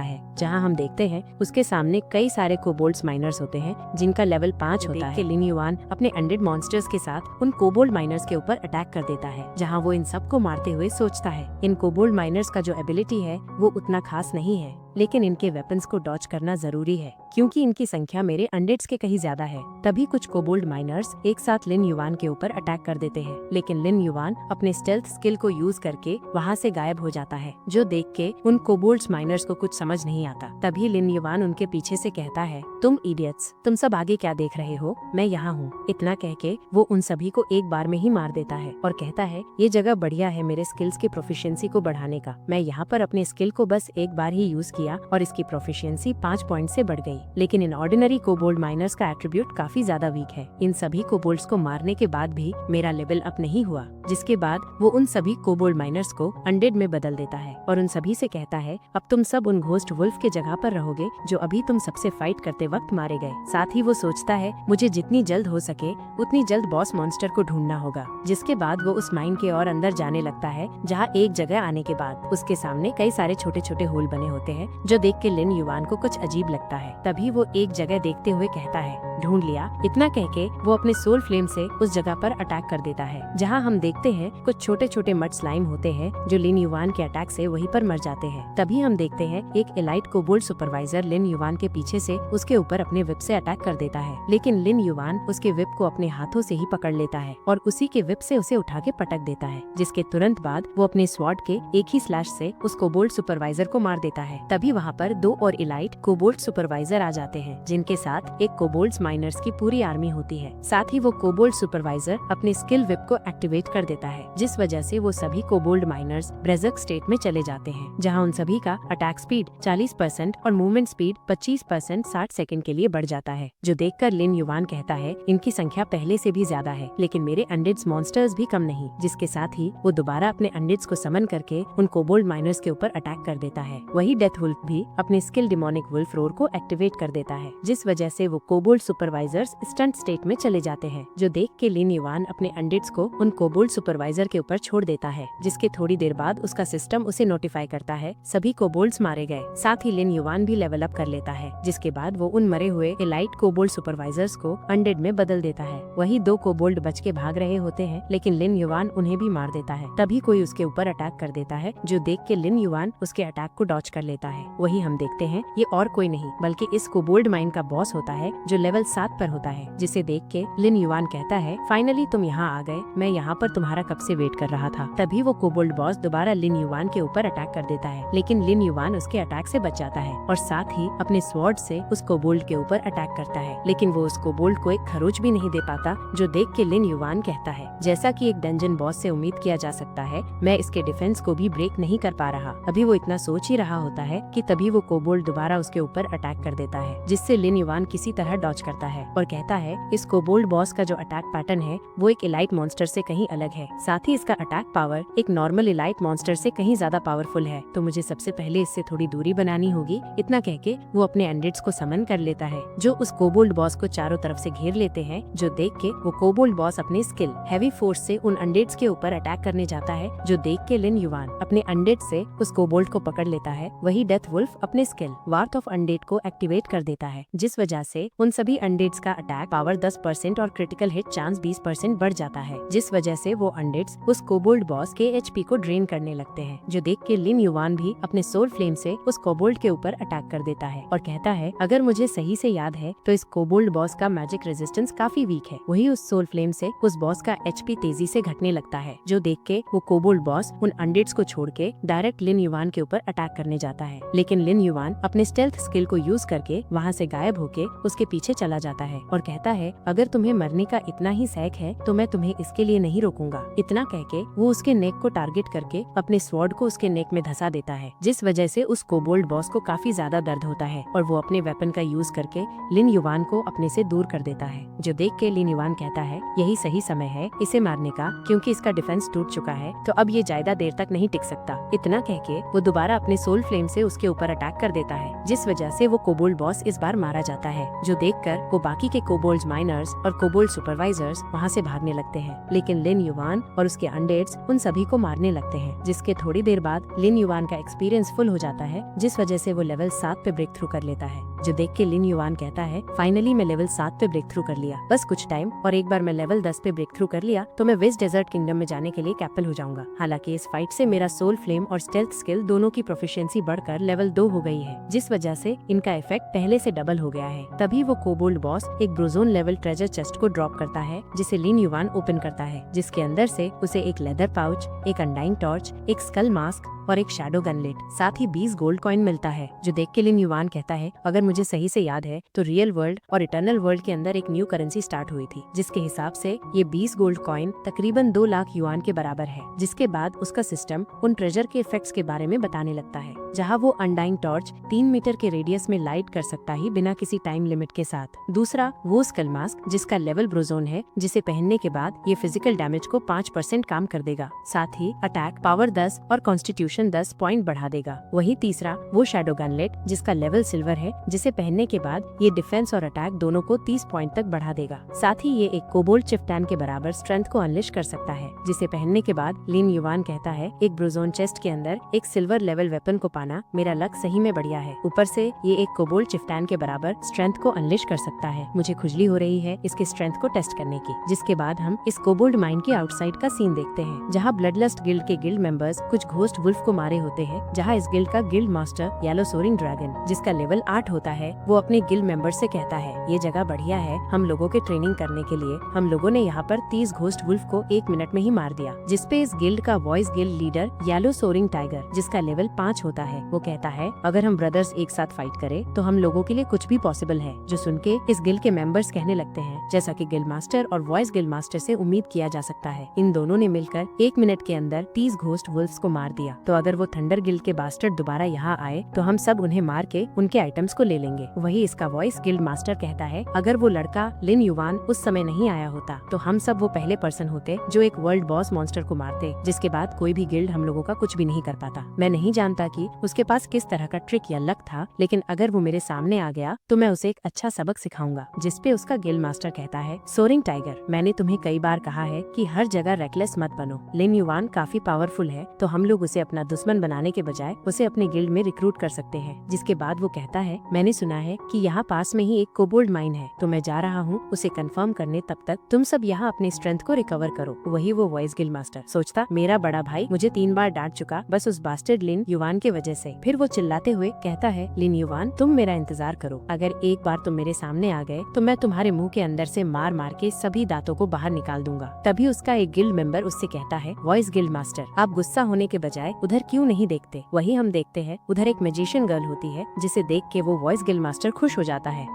है। जहाँ हम देखते हैं उसके सामने कई सारे कोबोल्ड्स माइनर्स होते हैं, जिनका लेवल 5 होता है। लिन युवान अपने अनडेड मॉन्स्टर्स के साथ उन कोबोल्ड माइनर्स के ऊपर अटैक कर देता है, जहाँ वो इन सबको मारते हुए सोचता है इन कोबोल्ड माइनर्स का जो एबिलिटी है वो उतना खास नहीं है, लेकिन इनके वेपन्स को डॉच करना जरूरी है, क्योंकि इनकी संख्या मेरे अनडेड्स के कहीं ज्यादा है। तभी कुछ कोबोल्ड माइनर्स एक साथ लिन युवान के ऊपर अटैक कर देते हैं, लेकिन लिन युवान अपने स्टेल्थ स्किल को यूज करके वहाँ से गायब हो जाता है, जो देख के उन कोबोल्ड्स माइनर्स को कुछ समझ नहीं आता। तभी लिन युवान उनके पीछे से कहता है, तुम इडियट्स, तुम सब आगे क्या देख रहे हो, मैं यहाँ हूँ। इतना कह के वो उन सभी को एक बार में ही मार देता है और कहता है, ये जगह बढ़िया है मेरे स्किल्स की प्रोफिशिएंसी को बढ़ाने का। मैं यहाँ पर अपने स्किल को बस एक बार ही यूज किया और इसकी प्रोफिशिएंसी 5 पॉइंट से बढ़ गई। लेकिन इन ऑर्डिनरी कोबोल्ड माइनर्स का एट्रीब्यूट काफी ज्यादा वीक है। इन सभी कोबोल्ड्स को मारने के बाद भी मेरा लेवल अप नहीं हुआ। जिसके बाद वो उन सभी कोबोल्ड माइनर्स को अनडेड में बदल देता है और उन सभी से कहता है, अब तुम सब उन घोस्ट वुल्फ के जगह पर रहोगे जो अभी तुम सबसे फाइट करते वक्त मारे गए। साथ ही वो सोचता है मुझे जितनी जल्द हो सके उतनी जल्द बॉस मॉन्स्टर को ढूंढना होगा। जिसके बाद वो उस माइन के और अंदर जाने लगता है, जहाँ एक जगह आने के बाद उसके सामने कई सारे छोटे छोटे होल बने होते हैं, जो देख के लिन युवान को कुछ अजीब लगता है। तभी वो एक जगह देखते हुए कहता है, ढूंढ लिया। इतना कह के वो अपने सोल फ्लेम से उस जगह पर अटैक कर देता है, जहाँ हम देखते हैं कुछ छोटे छोटे मड स्लाइम होते हैं जो लिन युवान के अटैक से वहीं पर मर जाते हैं। तभी हम देखते हैं एक एलाइट कोबोल्ड सुपरवाइजर लिन युवान के पीछे से उसके ऊपर अपने विप से अटैक कर देता है, लेकिन लिन युवान उसके विप को अपने हाथों से ही पकड़ लेता है और उसी के विप से उसे उठा के पटक देता है। जिसके तुरंत बाद वो अपने स्वॉर्ड के एक ही स्लैश से उस कोबोल्ड सुपरवाइजर को मार देता है। तभी वहाँ पर 2 और एलाइट कोबोल्ड सुपरवाइजर आ जाते हैं, जिनके साथ एक कोबोल्ड्स माइनर्स की पूरी आर्मी होती है। साथ ही वो कोबोल्ड सुपरवाइजर अपने स्किल विप को एक्टिवेट कर देता है, जिस वजह से वो सभी कोबोल्ड माइनर्स ब्रेजर्क स्टेट में चले जाते हैं, जहाँ उन सभी का अटैक स्पीड 40% और मूवमेंट स्पीड 25% 60 सेकंड के लिए बढ़ जाता है। जो देखकर लिन युवान कहता है, इनकी संख्या पहले से भी ज्यादा है, लेकिन मेरे अनडेड्स मॉन्स्टर्स भी कम नहीं। जिसके साथ ही वो दोबारा अपने अनडेड्स को समन करके उन कोबोल्ड माइनर्स के ऊपर अटैक कर देता है। वही डेथ वुल्फ भी अपने स्किल डिमोनिक वुल्फ रोर को एक्टिवेट कर देता है, जिस वजह से वो कोबोल्ड सुपरवाइजर्स स्टंट स्टेट में चले जाते हैं। जो देख के लिन युवान अपने अनडेड्स को उन कोबोल्ड सुपरवाइजर के ऊपर छोड़ देता है, जिसके थोड़ी देर बाद उसका सिस्टम उसे नोटिफाई करता है सभी कोबोल्ड्स मारे गए। साथ ही लिन युवान भी लेवल अप कर लेता है, जिसके बाद वो उन मरे हुए एलाइट कोबोल्ड सुपरवाइजर्स को अनडेड में बदल देता है। वही 2 कोबोल्ड बच के भाग रहे होते हैं, लेकिन लिन युवान उन्हें भी मार देता है। तभी कोई उसके ऊपर अटैक कर देता है, जो देख के लिन युवान उसके अटैक को डॉच कर लेता है। वही हम देखते हैं ये और कोई नहीं बल्कि इस कोबोल्ड माइन का बॉस होता है, जो लेवल 7 पर होता है। जिसे देख के लिन युवान कहता है, फाइनली तुम यहाँ आ गए, मैं यहाँ पर तुम्हारा कब से वेट कर रहा था। तभी वो कोबोल्ड बॉस दोबारा लिन युवान के ऊपर अटैक कर देता है, लेकिन लिन युवान उसके अटैक से बच जाता है और साथ ही अपने स्वॉर्ड से उस कोबोल्ड के ऊपर अटैक करता है, लेकिन वो उस कोबोल्ड को एक खरोच भी नहीं दे पाता। जो देख के लिन युवान कहता है, जैसा कि एक डंजन बॉस से उम्मीद किया जा सकता है, मैं इसके डिफेंस को भी ब्रेक नहीं कर पा रहा। अभी वो इतना सोच ही रहा होता है कि तभी वो कोबोल्ड दोबारा उसके ऊपर अटैक कर देता है, जिससे लिन युवान किसी तरह डॉच करता है और कहता है, इस कोबोल्ड बॉस का जो अटैक पैटर्न है वो एक एलाइट मॉन्स्टर से कहीं अलग है। साथ ही इसका अटैक पावर एक नॉर्मल एलाइट मॉन्स्टर से कहीं ज्यादा पावरफुल है, तो मुझे सबसे पहले इससे थोड़ी दूरी बनानी होगी। इतना कह के वो अपने अनडेड्स को समन कर लेता है, जो उस कोबोल्ड बॉस को चारों तरफ से घेर लेते हैं। जो देख के वो कोबोल्ड बॉस अपने स्किल हैवी फोर्स से उन अनडेड्स के ऊपर अटैक करने जाता है। जो देख के लिन युवान अपने अनडेड से उस कोबोल्ड को पकड़ लेता है। वही डेथ वुल्फ अपने स्किल वार्थ ऑफ अनडेड को एक्टिवेट कर देता है, जिस वजह से उन सभी अनडेड्स का अटैक पावर 10% और क्रिटिकल हिट चांस 20% बढ़ जाता है, जिस वजह से वो अनडेड्स उस कोबोल्ड बॉस के एचपी को ड्रेन करने लगते हैं, जो देख के लिन युवान भी अपने सोल फ्लेम से उस कोबोल्ड के ऊपर अटैक कर देता है और कहता है, अगर मुझे सही से याद है तो इस कोबोल्ड बॉस का मैजिक रेजिस्टेंस काफी वीक है। वही उस सोल फ्लेम से उस बॉस का एचपी तेजी से घटने लगता है, जो देख के वो कोबोल्ड बॉस उन अनडेड्स को छोड़ के डायरेक्ट लिन युवान के ऊपर अटैक करने जाता है। लेकिन लिन युवान अपने स्टेल्थ स्किल को यूज करके वहाँ से गायब होके उसके पीछे चला जाता है और कहता है, अगर तुम्हें मरने का इतना ही शौक है तो मैं तुम्हें इसके लिए नहीं रोकूंगा। इतना कह के वो उसके नेक को टारगेट करके अपने स्वॉर्ड को उसके नेक में धंसा देता है, जिस वजह से उस कोबोल्ड बॉस को काफी ज्यादा दर्द होता है और वो अपने वेपन का यूज करके लिन युवान को अपने से दूर कर देता है, जो देख के लिन युवान कहता है, यही सही समय है इसे मारने का, क्योंकि इसका डिफेंस टूट चुका है तो अब ये ज्यादा देर तक नहीं टिक सकता। इतना कह के वो दोबारा अपने सोल फ्लेम से उसके ऊपर अटैक कर देता है, जिस वजह से वो कोबोल्ड बॉस इस बार मारा जाता है, जो देखकर वो बाकी के कोबोल्ड माइनर्स और कोबोल्ड सुपरवाइजर्स वहाँ से भागने लगते हैं। लेकिन लिन युवान और उसके अनडेड्स उन सभी को मारने लगते हैं, जिसके थोड़ी देर बाद लिन युवान का एक्सपीरियंस फुल हो जाता है, जिस वजह से वो लेवल 7 पे ब्रेक थ्रू कर लेता है, जो देख के लिन युवान कहता है, फाइनली मैं लेवल 7 पे ब्रेक थ्रू कर लिया, बस कुछ टाइम और एक बार मैं लेवल 10 पे ब्रेक थ्रू कर लिया तो मैं वेस्ट डेजर्ट किंगडम में जाने के लिए कैपेबल हो जाऊंगा। हालांकि इस फाइट से मेरा सोल फ्लेम और स्टेल्थ स्किल दोनों की प्रोफिशिएंसी बढ़कर लेवल 2 हो गई है, जिस वजह से इनका इफेक्ट पहले से डबल हो गया है। तभी वो कोबोल्ड बॉस एक ब्रोजोन लेवल ट्रेजर चेस्ट को ड्रॉप करता है, जिसे लिन युवान ओपन करता है, जिसके अंदर से उसे एक लेदर पाउच, एक अनडाइंग टॉर्च, एक स्कल मास्क और एक शैडो गनलेट, साथ ही 20 गोल्ड कॉइन मिलता है, जो देख के लिन युवान कहता है, अगर मुझे सही से याद है तो रियल वर्ल्ड और इटर्नल वर्ल्ड के अंदर एक न्यू करेंसी स्टार्ट हुई थी, जिसके हिसाब से ये 20 गोल्ड कॉइन तकरीबन 2 लाख युआन के बराबर है। जिसके बाद उसका सिस्टम उन ट्रेजर के इफेक्ट्स के बारे में बताने लगता है, जहाँ वो अनडाइंग टॉर्च 3 मीटर के रेडियस में लाइट कर सकता ही बिना किसी टाइम लिमिट के साथ। दूसरा वो स्कल मास्क, जिसका लेवल ब्रोजोन है, जिसे पहनने के बाद ये फिजिकल डैमेज को 5% काम कर देगा, साथ ही अटैक पावर 10 और कॉन्स्टिट्यूशन 10 पॉइंट बढ़ा देगा। वही तीसरा वो शैडो गनलेट, जिसका लेवल सिल्वर है, जिसे पहनने के बाद ये डिफेंस और अटैक दोनों को 30 पॉइंट तक बढ़ा देगा। साथ ही ये एक कोबोल्ड चिफ्टैन के बराबर स्ट्रेंथ को अनलिश कर सकता है, जिसे पहनने के बाद लिन युवान कहता है, एक ब्रोजोन चेस्ट के अंदर एक सिल्वर लेवल वेपन को पाना मेरा लक सही में बढ़िया है। ऊपर से ये एक कोबोल्ड चिफ्टैन के बराबर स्ट्रेंथ को अनलिश कर सकता है। मुझे खुजली हो रही है इसके स्ट्रेंथ को टेस्ट करने की। जिसके बाद हम इस कोबोल्ड माइन के आउटसाइड का सीन देखते हैं, जहाँ ब्लडलस्ट गिल्ड के गिल्ड मेंबर्स कुछ घोस्ट वुल्फ को मारे होते हैं, जहाँ इस गिल्ड का guild master yellow soaring dragon, जिसका लेवल 8 होता है, वो अपने गिल्ड मेंबर से कहता है, ये जगह बढ़िया है हम लोगों के ट्रेनिंग करने के लिए। हम लोगों ने यहाँ पर 30 घोस्ट वुल्फ को 1 मिनट में ही मार दिया। जिसपे इस गिल्ड का vice guild leader yellow soaring tiger, जिसका लेवल 5 होता है, वो कहता है, अगर हम ब्रदर्स एक साथ फाइट करें तो हम लोगों के लिए कुछ भी पॉसिबल है। जो सुन के इस गिल्ड के मेंबर्स कहने लगते हैं, जैसा कि गिल्ड मास्टर और वॉइस गिल्ड मास्टर से उम्मीद किया जा सकता है, इन दोनों ने मिलकर 1 मिनट के अंदर 30 घोस्ट वुल्फ्स को मार दिया। तो अगर वो थंडर गिल्ड के बास्टर्ड दोबारा यहाँ आए तो हम सब उन्हें मार के उनके आइटम्स को ले लेंगे। वही इसका वॉइस गिल्ड मास्टर कहता है, अगर वो लड़का लिन युवान उस समय नहीं आया होता तो हम सब वो पहले पर्सन होते जो एक वर्ल्ड बॉस मॉन्स्टर को मारते, जिसके बाद कोई भी गिल्ड हम लोगों का कुछ भी नहीं कर पाता। मैं नहीं जानता कि उसके पास किस तरह का ट्रिक या लक था, लेकिन अगर वो मेरे सामने आ गया तो मैं उसे एक अच्छा सबक सिखाऊंगा। जिसपे उसका गिल्ड मास्टर कहता है, सोरिंग टाइगर, मैंने तुम्हें कई बार कहा है कि हर जगह रेकलेस मत बनो। लिन युवान काफी पावरफुल है, तो हम लोग उसे अपना दुश्मन बनाने के बजाय उसे अपने गिल्ड में रिक्रूट कर सकते हैं। जिसके बाद वो कहता है, मैंने सुना है कि यहाँ पास में ही एक कोबोल्ड माइन है, तो मैं जा रहा हूँ उसे कंफर्म करने। तब तक तुम सब यहाँ अपने स्ट्रेंथ को रिकवर करो। वही वो वॉइस गिल्ड मास्टर सोचता, मेरा बड़ा भाई मुझे 3 बार डांट चुका, बस उस बास्टर्ड लिन युवान के वजह से। फिर वो चिल्लाते हुए कहता है, लिन युवान तुम मेरा इंतजार करो, अगर एक बार तुम मेरे सामने आ गए तो मैं तुम्हारे मुंह के अंदर से मार मार के सभी दांतों को बाहर निकाल दूंगा। तभी उसका एक गिल्ड मेंबर उससे कहता है, वॉइस गिल्ड मास्टर, आप गुस्सा होने के बजाय उधर क्यों नहीं देखते? वही हम देखते हैं उधर एक मैजिशियन गर्ल होती है, जिसे देख के वो वॉइस गिल्ड मास्टर खुश हो जाता है।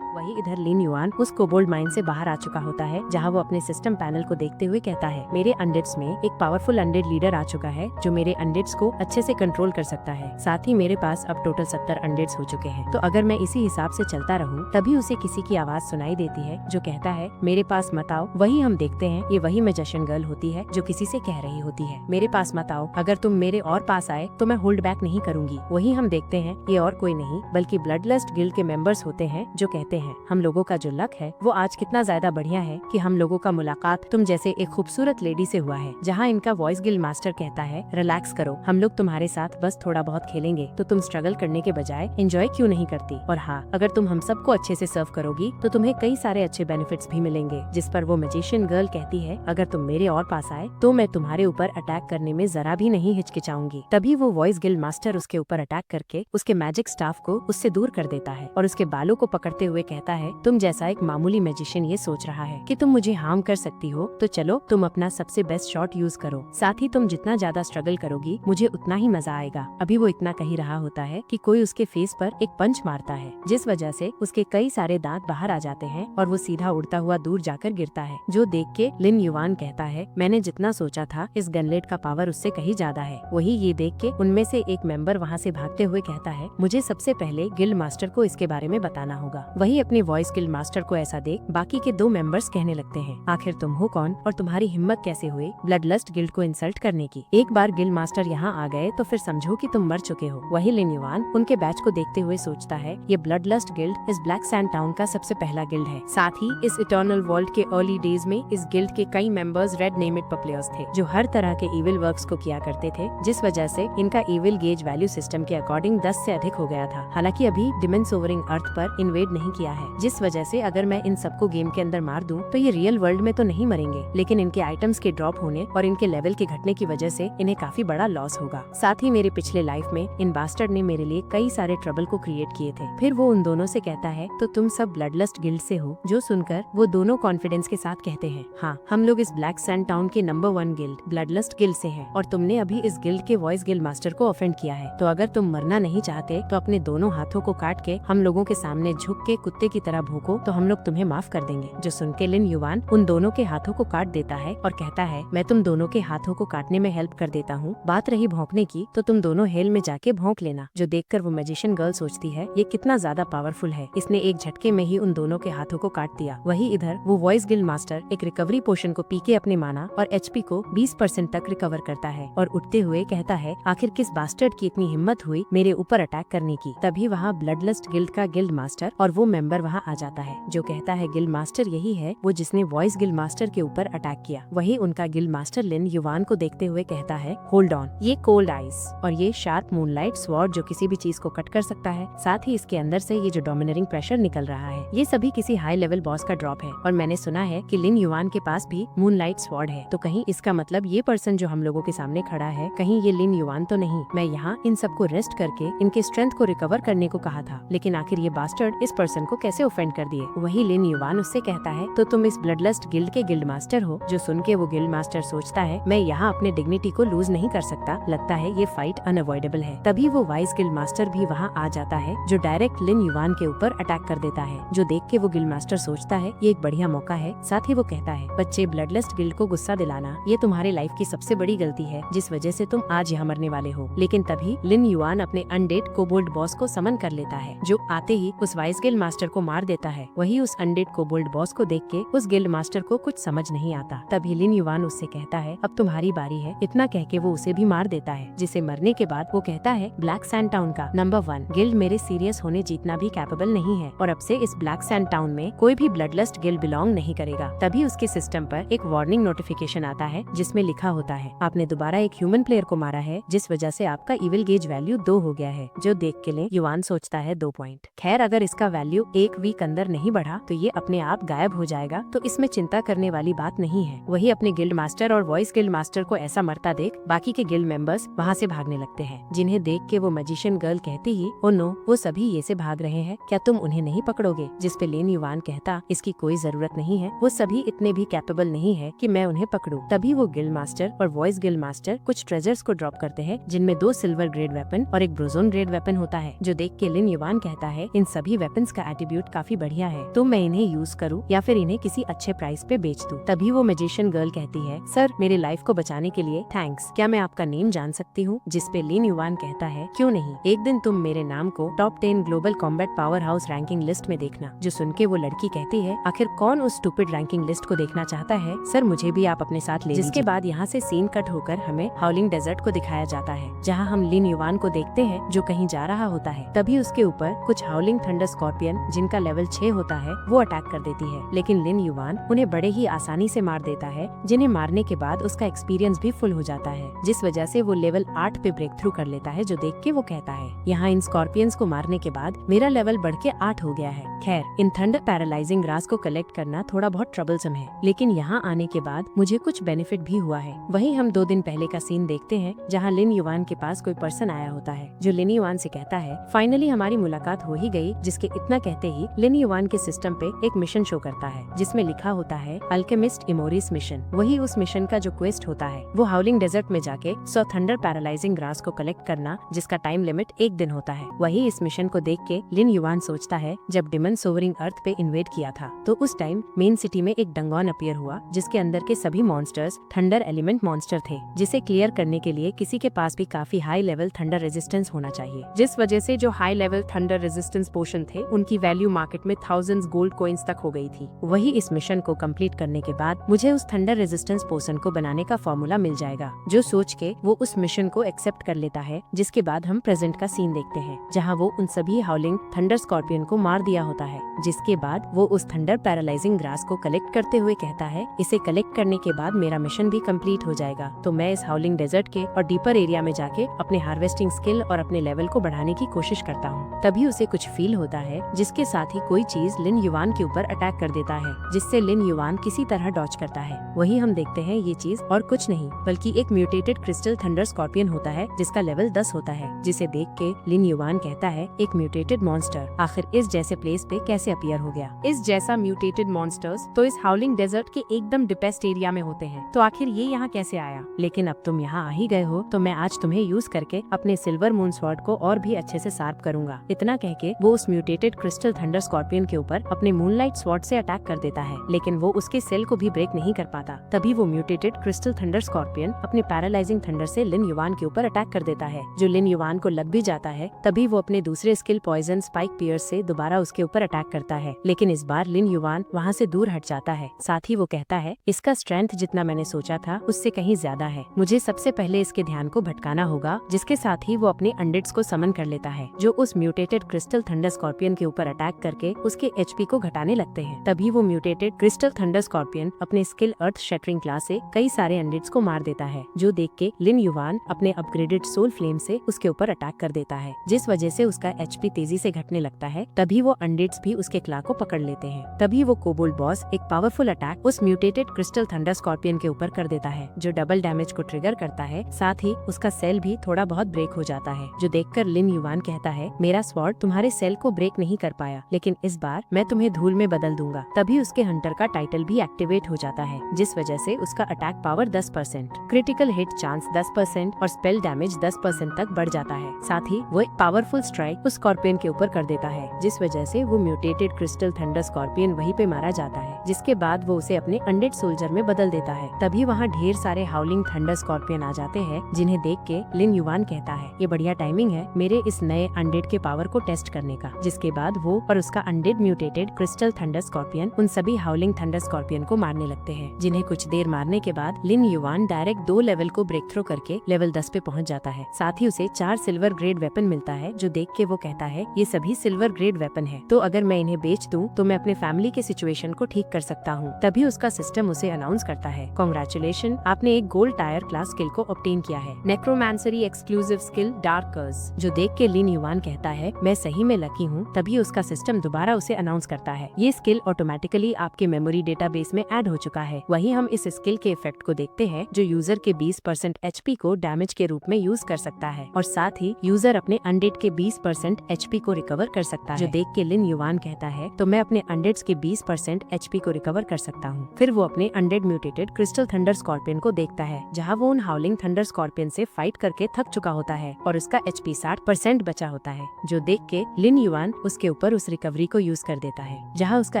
वही इधर लिन युवान उस कोबोल्ड माइन से बाहर आ चुका होता है, जहां वो अपने सिस्टम पैनल को देखते हुए कहता है, मेरे अनडेड्स में एक पावरफुल अनडेड लीडर आ चुका है जो मेरे अनडेड्स को अच्छे से कंट्रोल कर सकता है। साथ ही मेरे पास अब टोटल 70 अनडेड्स हो चुके हैं, तो अगर मैं इसी हिसाब से चलता रहूं, तभी उसे किसी की आवाज सुनाई देती है जो कहता है, मेरे पास मत आओ। वही हम देखते हैं ये वही मैजिशियन गर्ल होती है जो किसी से कह रही होती है, मेरे पास मत आओ, अगर तुम मेरे और पास आए तो मैं होल्ड बैक नहीं करूंगी। वही हम देखते हैं ये और कोई नहीं बल्कि ब्लडलस्ट गिल्ड के मेंबर्स होते हैं, जो कहते हैं, हैं। हम लोगों का जो लक है वो आज कितना ज्यादा बढ़िया है कि हम लोगों का मुलाकात तुम जैसे एक खूबसूरत लेडी से हुआ है। जहाँ इनका वॉइस गिल्ड मास्टर कहता है, रिलैक्स करो, हम लोग तुम्हारे साथ बस थोड़ा बहुत खेलेंगे, तो तुम स्ट्रगल करने के बजाय एंजॉय क्यों नहीं करती। और हाँ, अगर तुम हम सबको अच्छे से सर्व करोगी तो तुम्हें कई सारे अच्छे बेनिफिट्स भी मिलेंगे। जिस पर वो मैजिशियन गर्ल कहती है, अगर तुम मेरे और पास आए तो मैं तुम्हारे ऊपर अटैक करने में जरा भी नहीं हिचकिचाऊंगी। तभी वो वॉइस गिल्ड मास्टर उसके ऊपर अटैक करके उसके मैजिक स्टाफ को उससे दूर कर देता है और उसके बालों को पकड़ते हुए कहता है, तुम जैसा एक मामूली मैजिशियन ये सोच रहा है कि तुम मुझे हार्म कर सकती हो, तो चलो तुम अपना सबसे बेस्ट शॉट यूज करो। साथ ही तुम जितना ज्यादा स्ट्रगल करोगी मुझे उतना ही मजा आएगा। अभी वो इतना कह ही रहा होता है कि कोई उसके फेस पर एक पंच मारता है, जिस वजह से उसके कई सारे दांत बाहर आ जाते हैं और वो सीधा उड़ता हुआ दूर जाकर गिरता है। जो देख के लिन युवान कहता है, मैंने जितना सोचा था इस गनलेट का पावर उससे कहीं ज्यादा है। वही ये देख के उनमें से एक मेंबर वहाँ से भागते हुए कहता है, मुझे सबसे पहले गिल्ड मास्टर को इसके बारे में बताना होगा। वही अपने वॉइस गिल्ड मास्टर को ऐसा देख बाकी के दो मेंबर्स कहने लगते हैं, आखिर तुम हो कौन और तुम्हारी हिम्मत कैसे हुई ब्लड लस्ट गिल्ड को इंसल्ट करने की। एक बार गिल्ड मास्टर यहाँ आ गए तो फिर समझो कि तुम मर चुके हो। वही लिन युवान उनके बैच को देखते हुए सोचता है, ये ब्लड लस्ट गिल्ड इस ब्लैक सैंड टाउन का सबसे पहला गिल्ड है। साथ ही इस इटर्नल वर्ल्ड के अर्ली डेज में इस गिल्ड के कई मेंबर्स रेड नेमेड प्लेयर्स थे जो हर तरह के इविल वर्क्स को किया करते थे, जिस वजह से इनका इविल गेज वैल्यू सिस्टम के अकॉर्डिंग 10 से अधिक हो गया था। हालांकि अभी डिमन सोवरिंग अर्थ पर इन्वेड नहीं किया है, जिस वजह से अगर मैं इन सबको गेम के अंदर मार दूं तो ये रियल वर्ल्ड में तो नहीं मरेंगे, लेकिन इनके आइटम्स के ड्रॉप होने और इनके लेवल के घटने की वजह से इन्हें काफी बड़ा लॉस होगा। साथ ही मेरे पिछले लाइफ में इन बास्टर्ड ने मेरे लिए कई सारे ट्रबल को क्रिएट किए थे। फिर वो उन दोनों से कहता है, तो तुम सब ब्लड लस्ट गिल्ड से हो। जो सुनकर वो दोनों कॉन्फिडेंस के साथ कहते हैं, हाँ, हम लोग इस ब्लैक सैंड टाउन के number 1 guild blood lust guild से हैं और तुमने अभी इस गिल्ड के वॉइस गिल्ड मास्टर को ऑफेंड किया है। तो अगर तुम मरना नहीं चाहते तो अपने दोनों हाथों को काट के हम लोगों के सामने झुक के कुत्ते की तरह भूको, तो हम लोग तुम्हें माफ कर देंगे। जो सुन के लिन युवान उन दोनों के हाथों को काट देता है और कहता है, मैं तुम दोनों के हाथों को काटने में हेल्प कर देता हूँ। बात रही भौंकने की, तो तुम दोनों हेल में जाके भौंक लेना। जो देखकर वो मैजिशियन गर्ल सोचती है, ये कितना ज्यादा पावरफुल है, इसने एक झटके में ही उन दोनों के हाथों को काट दिया। वही इधर वो वॉइस गिल्ड मास्टर एक रिकवरी पोशन को पी के अपने माना और एचपी को 20% तक रिकवर करता है और उठते हुए कहता है, आखिर किस बास्टर्ड की इतनी हिम्मत हुई मेरे ऊपर अटैक करने की। तभी वहाँ ब्लड लस्ट गिल्ड का गिल्ड मास्टर और वो मेंबर वहाँ आ जाता है, जो कहता है गिल्ड मास्टर यही है वो जिसने वॉइस गिल्ड मास्टर के ऊपर अटैक किया। वही उनका गिल्ड मास्टर लिन युवान को देखते हुए कहता है, होल्ड ऑन, ये कोल्ड आइस और ये शार्प मूनलाइट स्वॉर्ड जो किसी भी चीज को कट कर सकता है, साथ ही इसके अंदर से ये जो डोमिनेटिंग प्रेशर निकल रहा है, ये सभी किसी हाई लेवल बॉस का ड्रॉप है। और मैंने सुना है कि लिन युवान के पास भी मूनलाइट स्वॉर्ड है, तो कहीं इसका मतलब ये पर्सन जो हम लोगों के सामने खड़ा है, कहीं ये लिन युवान तो नहीं। मैं यहाँ इन सबको रेस्ट करके इनके स्ट्रेंथ को रिकवर करने को कहा था, लेकिन आखिर ये बास्टर्ड इस पर्सन को कैसे ऑफेंड कर दिए। वही लिन युवान उससे कहता है, तो तुम इस ब्लडलस्ट गिल्ड के गिल्ड मास्टर हो। जो सुन के वो गिल्ड मास्टर सोचता है, मैं यहाँ अपने डिग्निटी को लूज नहीं कर सकता, लगता है ये फाइट अनअवॉइडेबल है। तभी वो वाइस गिल्ड मास्टर भी वहाँ आ जाता है, जो डायरेक्ट लिन युवान के ऊपर अटैक कर देता है। जो देख के वो गिल्ड मास्टर सोचता है ये एक बढ़िया मौका है। साथ ही वो कहता है, बच्चे, ब्लडलस्ट गिल्ड को गुस्सा दिलाना ये तुम्हारे लाइफ की सबसे बड़ी गलती है, जिस वजह से तुम आज यहाँ मरने वाले हो। लेकिन तभी लिन युवान अपने अनडेड कोबोल्ड बॉस को समन कर लेता है, जो आते ही उस वाइस गिल्ड मास्टर को मार देता है। वही उस अनडेड कोबोल्ड बॉस को देख के उस गिल्ड मास्टर को कुछ समझ नहीं आता। तभी लिन युवान उससे कहता है, अब तुम्हारी बारी है। इतना कह के वो उसे भी मार देता है, जिसे मरने के बाद वो कहता है, ब्लैक सैंड टाउन का नंबर 1 गिल्ड मेरे सीरियस होने जीतना भी कैपेबल नहीं है और अब से इस ब्लैक सैंड टाउन में कोई भी ब्लडलस्ट गिल्ड बिलोंग नहीं करेगा। तभी उसके सिस्टम पर एक वार्निंग नोटिफिकेशन आता है, जिसमें लिखा होता है, आपने दोबारा एक ह्यूमन प्लेयर को मारा है, जिस वजह से आपका इविल गेज वैल्यू 2 हो गया है। जो देख के लिए युवान सोचता है 2 पॉइंट। खैर, अगर इसका वैल्यू 1 वीक अंदर नहीं बढ़ा तो ये अपने आप गायब हो जाएगा, तो इसमें चिंता करने वाली बात नहीं है। वही अपने गिल्ड मास्टर और वॉइस गिल्ड मास्टर को ऐसा मरता देख बाकी के गिल्ड मेंबर्स वहाँ से भागने लगते हैं, जिन्हें देख के वो मैजिशियन गर्ल कहती ही, ओ नो, वो सभी ये से भाग रहे हैं, क्या तुम उन्हें नहीं पकड़ोगे। जिस पे लिन युवान कहता, इसकी कोई जरूरत नहीं है, वो सभी इतने भी कैपेबल नहीं है कि मैं उन्हें पकड़ूं। तभी वो गिल्ड मास्टर और वॉइस गिल्ड मास्टर कुछ ट्रेजर्स को ड्रॉप करते हैं, जिनमें 2 सिल्वर ग्रेड वेपन और एक ब्रोजोन ग्रेड वेपन होता है। जो देख के लिन युवान कहता है, इन सभी वेपन्स का एट्रीब्यूट काफी बढ़िया है, तो मैं इन्हें यूज करूँ या फिर इन्हें किसी अच्छे प्राइस पे बेच दूं। तभी वो मैजिशियन गर्ल कहती है, सर, मेरे लाइफ को बचाने के लिए थैंक्स, क्या मैं आपका नेम जान सकती हूँ। जिस पे लिन युवान कहता है, क्यों नहीं, एक दिन तुम मेरे नाम को top 10 global combat power house ranking list में देखना। जो सुन के वो लड़की कहती है, आखिर कौन उस स्टूपिड रैंकिंग लिस्ट को देखना चाहता है, सर मुझे भी आप अपने साथ ले। जिसके बाद यहाँ से सीन कट होकर हमें हाउलिंग डेजर्ट को दिखाया जाता है, जहाँ हम लिन युवान को देखते हैं जो कहीं जा रहा होता है। तभी उसके ऊपर कुछ हाउलिंग थंडर स्कॉर्पियन, जिन जिनका लेवल 6 होता है वो अटैक कर देती है, लेकिन लिन युवान उन्हें बड़े ही आसानी से मार देता है, जिन्हें मारने के बाद उसका एक्सपीरियंस भी फुल हो जाता है, जिस वजह से वो लेवल 8 पे ब्रेक थ्रू कर लेता है। जो देख के वो कहता है, यहाँ इन स्कॉर्पियंस को मारने के बाद मेरा लेवल बढ़ के 8 हो गया है। खैर, इन थंडर पैरालाइजिंग ग्रास को कलेक्ट करना थोड़ा बहुत ट्रबलसम है, लेकिन यहाँ आने के बाद मुझे कुछ बेनिफिट भी हुआ है। वहीं हम 2 दिन पहले का सीन देखते हैं, जहाँ लिन युवान के पास कोई पर्सन आया होता है, जो लिन युवान से कहता है, फाइनली हमारी मुलाकात हो ही गई। जिसके इतना कहते ही लिन युवान के सिस्टम पे एक मिशन शो करता है, जिसमें लिखा होता है अल्केमिस्ट इमोरिस मिशन। वही उस मिशन का जो क्वेस्ट होता है, वो हाउलिंग डेजर्ट में जाके 100 थंडर पैरालाइजिंग ग्रास को कलेक्ट करना, जिसका टाइम लिमिट 1 दिन होता है। वही इस मिशन को देख के लिन युवान सोचता है, जब डिमन सोवरिंग अर्थ पे इन्वेड किया था, तो उस टाइम मेन सिटी में एक डंगॉन अपीयर हुआ, जिसके अंदर के सभी मॉन्स्टर्स थंडर एलिमेंट मॉन्स्टर थे, जिसे क्लियर करने के लिए किसी के पास भी काफी हाई लेवल थंडर रेजिस्टेंस होना चाहिए, जिस वजह से जो हाई लेवल थंडर रेजिस्टेंस पोशन थे, उनकी वैल्यू मार्केट में थाउजेंड्स गोल्ड कॉइंस तक हो गई थी। वही इस मिशन को कंप्लीट करने के बाद मुझे उस थंडर रेजिस्टेंस पोशन को बनाने का फॉर्मूला मिल जाएगा, जो सोच के वो उस मिशन को एक्सेप्ट कर लेता है। जिसके बाद हम प्रेजेंट का सीन देखते हैं, जहाँ वो उन सभी हाउलिंग थंडर स्कॉर्पियन को मार दिया होता है। जिसके बाद वो उस थंडर पैरालाइजिंग ग्रास को कलेक्ट करते हुए कहता है, इसे कलेक्ट करने के बाद मेरा मिशन भी कंप्लीट हो जाएगा, तो मैं इस हाउलिंग डेजर्ट के और डीपर एरिया में जाके अपने हार्वेस्टिंग स्किल और अपने लेवल को बढ़ाने की कोशिश करता हूँ। तभी उसे कुछ फील होता है, जिसके साथ ही कोई चीज लिन युवान के ऊपर अटैक कर देता है, जिससे लिन युवान किसी तरह डॉच करता है। वही हम देखते हैं ये चीज और कुछ नहीं बल्कि एक म्यूटेटेड क्रिस्टल थंडर स्कॉर्पियन होता है, जिसका लेवल 10 होता है, जिसे देख के लिन युवान कहता है, एक म्यूटेटेड मॉन्स्टर आखिर इस जैसे प्लेस पे कैसे अपीयर हो गया। इस जैसा म्यूटेटेड मॉन्स्टर्स तो इस हाउलिंग डेजर्ट के एकदम डिपेस्ट एरिया में होते हैं, तो आखिर ये यहाँ कैसे आया। लेकिन अब तुम यहाँ आ ही गए हो, तो मैं आज तुम्हें यूज करके अपने सिल्वर मून स्वॉर्ड को और भी अच्छे से शार्प करूंगा। इतना कह के वो उस म्यूटेटेड क्रिस्टल थंडर स्कॉर्पियन के ऊपर अपने मूनलाइट स्वॉर्ड से अटैक कर देता है, लेकिन वो उसके सेल को भी ब्रेक नहीं कर पाता। तभी वो म्यूटेटेड क्रिस्टल थंडर स्कॉर्पियन अपने पैरालाइजिंग थंडर से लिन युवान के ऊपर अटैक कर देता है, जो लिन युवान को लग भी जाता है। तभी वो अपने दूसरे स्किल पॉइजन स्पाइक पियर्स से दोबारा उसके ऊपर अटैक करता है, लेकिन इस बार लिन युवान वहाँ से दूर हट जाता है। साथ ही वो कहता है, इसका स्ट्रेंथ जितना मैंने सोचा था उससे कहीं ज्यादा है, मुझे सबसे पहले इसके ध्यान को भटकाना होगा। जिसके साथ ही वो अपने अंडिट्स को समन कर लेता है, जो उस म्यूटेटेड क्रिस्टल थंडर स्कॉर्पियन के ऊपर अटैक करके उसके एचपी को घटाने लगते हैं। तभी वो म्यूटेटेड क्रिस्टल थंडर स्कॉर्पियन अपने स्किल अर्थ शटरिंग क्लास से कई सारे अंडिट्स को मार देता है, जो देख के लिन युवान अपने अपग्रेडेड सोल फ्लेम से उसके ऊपर अटैक कर देता है, जिस वजह से उसका एचपी तेजी से घटने लगता है। तभी वो अंडिट्स भी उसके क्ला को पकड़ लेते हैं। तभी वो कोबोल्ड बॉस एक पावरफुल अटैक उस म्यूटेटेड क्रिस्टल थंडर स्कॉर्पियन के ऊपर कर देता है, जो डबल डैमेज को ट्रिगर करता है। साथ ही उसका सेल भी थोड़ा बहुत ब्रेक हो जाता है, जो देखकर लिन युवान कहता है, मेरा स्वॉर्ड तुम्हारे सेल को ब्रेक नहीं कर पाया, लेकिन इस बार मैं तुम्हें धूल में बदल दूंगा। तभी उसके हंटर का टाइटल भी एक्टिवेट हो जाता है, जिस वजह से उसका attack power 10%, critical hit chance 10% और स्पेल डैमेज 10% तक बढ़ जाता है। साथ ही वो एक पावरफुल स्ट्राइक उस स्कॉर्पियन के ऊपर कर देता है, जिस वजह से वो म्यूटेटेड क्रिस्टल थंडर स्कॉर्पियन वहीं पे मारा जाता है। जिसके बाद वो उसे अपने अनडेड सोल्जर में बदल देता है। तभी वहाँ ढेर सारे हाउलिंग थंडर स्कॉर्पियन आ जाते हैं, जिन्हें देख के लिन युवान कहता है, ये बढ़िया टाइमिंग है मेरे इस नए अनडेड के पावर को टेस्ट करने का। जिसके बाद वो और उसका undead mutated crystal thunder scorpion उन सभी हाउलिंग थंडर स्कॉर्पियन को मारने लगते हैं, जिन्हें कुछ देर मारने के बाद लिन युवान डायरेक्ट 2 लेवल को ब्रेक थ्रो करके लेवल 10 पे पहुंच जाता है। साथ ही उसे 4 सिल्वर ग्रेड वेपन मिलता है, जो देख के वो कहता है, ये सभी सिल्वर ग्रेड वेपन है, तो अगर मैं इन्हें बेच दूं तो मैं अपने फैमिली के सिचुएशन को ठीक कर सकता हूँ। तभी उसका सिस्टम उसे अनाउंस करता है, कांग्रेचुलेशन, आपने एक गोल्ड टायर क्लास स्किल को ऑब्टेन किया है, नेक्रोमांसरी एक्सक्लूसिव स्किल डार्क कर्स। जो देख के लिन युवान कहता है, मैं सही में लकी हूँ। तभी उसका सिस्टम दोबारा उसे अनाउंस करता है, ये स्किल ऑटोमेटिकली आपके मेमोरी डेटाबेस में ऐड हो चुका है। वहीं हम इस स्किल के इफेक्ट को देखते हैं, जो यूजर के 20% एचपी को डैमेज के रूप में यूज कर सकता है, और साथ ही यूजर अपने अनडेड के 20% एचपी को रिकवर कर सकता है। जो देख के लिन युवान कहता है, तो मैं अपने अनडेड्स के 20% एचपी को रिकवर कर सकता हूँ। फिर वो अपने undead mutated crystal thunder scorpion को देखता है, जहाँ वो उन हाउलिंग थंडर स्कॉर्पियन से फाइट करके थक चुका होता है और उसका एचपी 60% बचा होता है। जो देख के लिन युवान उसके ऊपर उस रिकवरी को यूज कर देता है, जहाँ उसका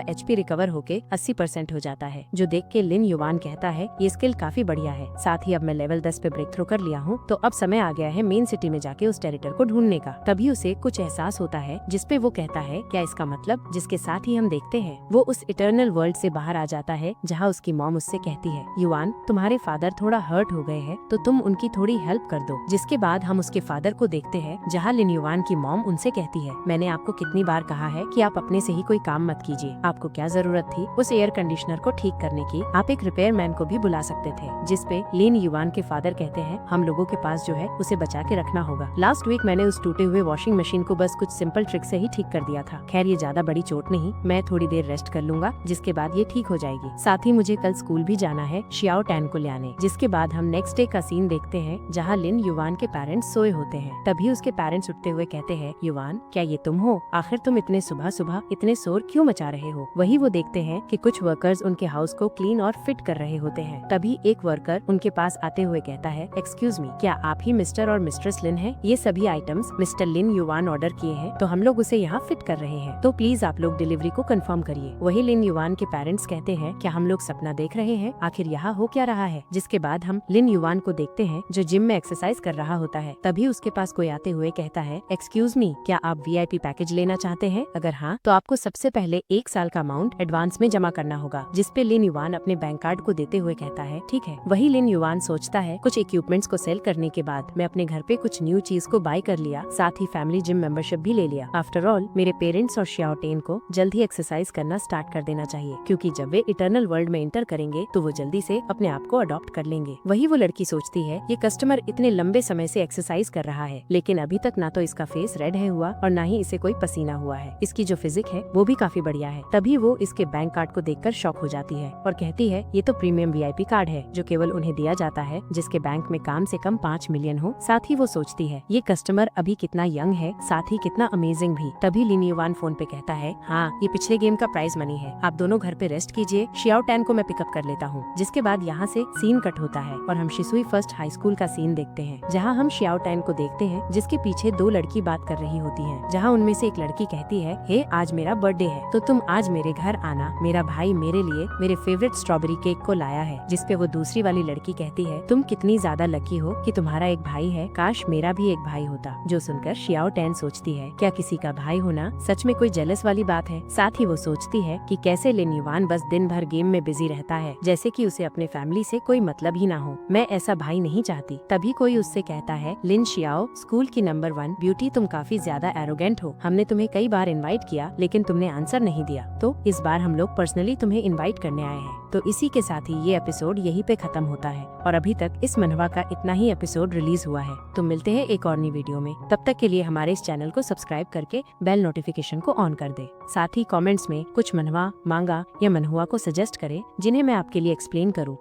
एचपी रिकवर होके 80% हो जाता है। जो देख के लिन युवान कहता है, ये स्किल काफी बढ़िया है, साथ ही अब मैं लेवल 10 पे ब्रेक थ्रो कर लिया हूँ, तो अब समय आ गया है मेन सिटी में जाके उस टेरिटर को ढूंढने का। तभी उसे कुछ एहसास होता है, जिसपे वो कहता है, क्या इसका मतलब, जिसके साथ ही हम देखते हैं वो उस इटर्नल वर्ल्ड से बाहर आ जाता है, जहाँ उसकी मॉम उससे कहती है, युवान तुम्हारे फादर थोड़ा हर्ट हो गए हैं, तो तुम उनकी थोड़ी हेल्प कर दो। जिसके बाद हम उसके फादर को देखते हैं, जहाँ लिन युवान की मॉम उनसे कहती है, मैंने आपको कितनी बार कहा है कि आप अपने से ही कोई काम मत कीजिए, आपको क्या जरूरत थी उस एयर कंडीशनर को ठीक करने की, आप एक रिपेयर मैन को भी बुला सकते थे। जिसपे लिन युवान के फादर कहते हैं हम लोगों के पास जो है उसे बचा के रखना होगा। लास्ट वीक मैंने उस टूटे हुए वॉशिंग मशीन को बस कुछ सिंपल ट्रिक से ही ठीक कर दिया था। खैर ये ज्यादा बड़ी चोट नहीं, मैं थोड़ी देर रेस्ट कर लूंगा, जिसके बाद ये ठीक हो जाएगी। साथ ही मुझे कल स्कूल भी जाना है शियाओ टैन को ले आने। जिसके बाद हम नेक्स्ट डे का सीन देखते हैं जहाँ लिन युवान के पेरेंट्स सोए होते हैं। तभी उसके पेरेंट्स उठते हुए कहते हैं युवान क्या ये तुम हो? आखिर तुम इतने सुबह सुबह इतने शोर क्यों मचा रहे हो? वही वो देखते हैं कि कुछ वर्कर्स उनके हाउस को क्लीन और फिट कर रहे होते हैं। तभी एक वर्कर उनके पास आते हुए कहता है एक्सक्यूज मी, क्या आप ही मिस्टर और मिस्ट्रेस लिन हैं? ये सभी आइटम्स मिस्टर लिन युवान ऑर्डर किए हैं, तो हम लोग उसे यहाँ फिट कर रहे हैं, तो प्लीज आप लोग डिलीवरी को कंफर्म करिए। वही लिन युवान के पेरेंट्स कहते हैं क्या हम लोग सपना देख रहे हैं? आखिर यहाँ हो क्या रहा है? जिसके बाद हम लिन युवान को देखते हैं जो जिम में एक्सरसाइज कर रहा होता है। तभी उसके पास कोई आते हुए कहता है एक्सक्यूज मी, क्या आप VIP पैकेज लेना चाहते हैं? अगर हाँ तो आपको सबसे पहले 1 साल का अमाउंट एडवांस में जमा करना होगा। जिसपे लिन युवान अपने बैंक कार्ड को देते हुए कहता है ठीक है। वही लिन युवान सोचता है कुछ इक्विपमेंट्स को सेल करने के बाद मैं अपने घर पे कुछ न्यू चीज को बाय कर लिया, साथ ही फैमिली जिम मेंबरशिप भी ले लिया। आफ्टर ऑल मेरे पेरेंट्स और शियाओ टेन को जल्द ही एक्सरसाइज करना स्टार्ट कर देना चाहिए, क्योंकि जब वे इटर्नल वर्ल्ड में इंटर करेंगे तो वो जल्दी से अपने आप को अडॉप्ट कर लेंगे। वही वो लड़की सोचती है ये कस्टमर इतने लंबे समय से एक्सरसाइज कर रहा है, लेकिन अभी तक ना तो इसका फेस रेड है हुआ और ना ही इसे कोई पसीना हुआ है। इसकी जो फिजिक है वो भी काफी बढ़िया है। तभी वो इसके बैंक कार्ड को देखकर शॉक हो जाती है और कहती है ये तो प्रीमियम VIP कार्ड है जो केवल उन्हें दिया जाता है जिसके बैंक में कम से कम 5 मिलियन हो। साथ ही वो सोचती है ये कस्टमर अभी कितना यंग है, साथ ही कितना अमेजिंग भी। तभी लिन युवान फोन पे कहता है हाँ ये पिछले गेम का प्राइज मनी है, आप दोनों घर पे रेस्ट कीजिए, शियाओ टैन को मैं पिकअप कर लेता हूँ। जिसके बाद यहाँ से सीन कट होता है और हम शिसुई फर्स्ट हाई स्कूल का सीन देखते हैं, जहाँ हम शियाओ टैन को देखते हैं जिसके पीछे 2 लड़की बात कर रही होती है। जहाँ उनमें से एक लड़की कहती है हे आज मेरा बर्थडे है तो तुम आज मेरे घर आना, मेरा भाई मेरे लिए मेरे फेवरेट स्ट्रॉबेरी केक को लाया है। जिसपे वो दूसरी वाली लड़की कहती है तुम कितनी ज्यादा लकी हो कि तुम्हारा एक भाई है, काश मेरा भी एक भाई होता। जो सुनकर शियाओ टैन सोचती है क्या किसी का भाई होना सच में कोई जेलस वाली बात है। साथ ही वो सोचती है कि कैसे लिन युवान बस दिन भर गेम में बिजी रहता है, जैसे कि उसे अपने फैमिली से कोई मतलब ही ना हो। मैं ऐसा भाई नहीं चाहती। तभी कोई उससे कहता है लिन शियाओ स्कूल की नंबर 1 ब्यूटी, तुम काफी ज्यादा एरोगेंट हो, हमने तुम्हें कई बार इनवाइट किया लेकिन तुमने आंसर नहीं दिया, तो इस बार हम लोग पर्सनली तुम्हें इनवाइट करने आए हैं। तो इसी के साथ ही ये एपिसोड यहीं पे खत्म होता है और अभी तक इस मनहवा का इतना ही एपिसोड रिलीज हुआ है। तो मिलते हैं एक और नई वीडियो में, तब तक के लिए हमारे इस चैनल को सब्सक्राइब करके बेल नोटिफिकेशन को ऑन कर दे। साथ ही कमेंट्स में कुछ मनहवा, मांगा या मनहुआ को सजेस्ट करें जिन्हें मैं आपके लिए एक्सप्लेन करूँ।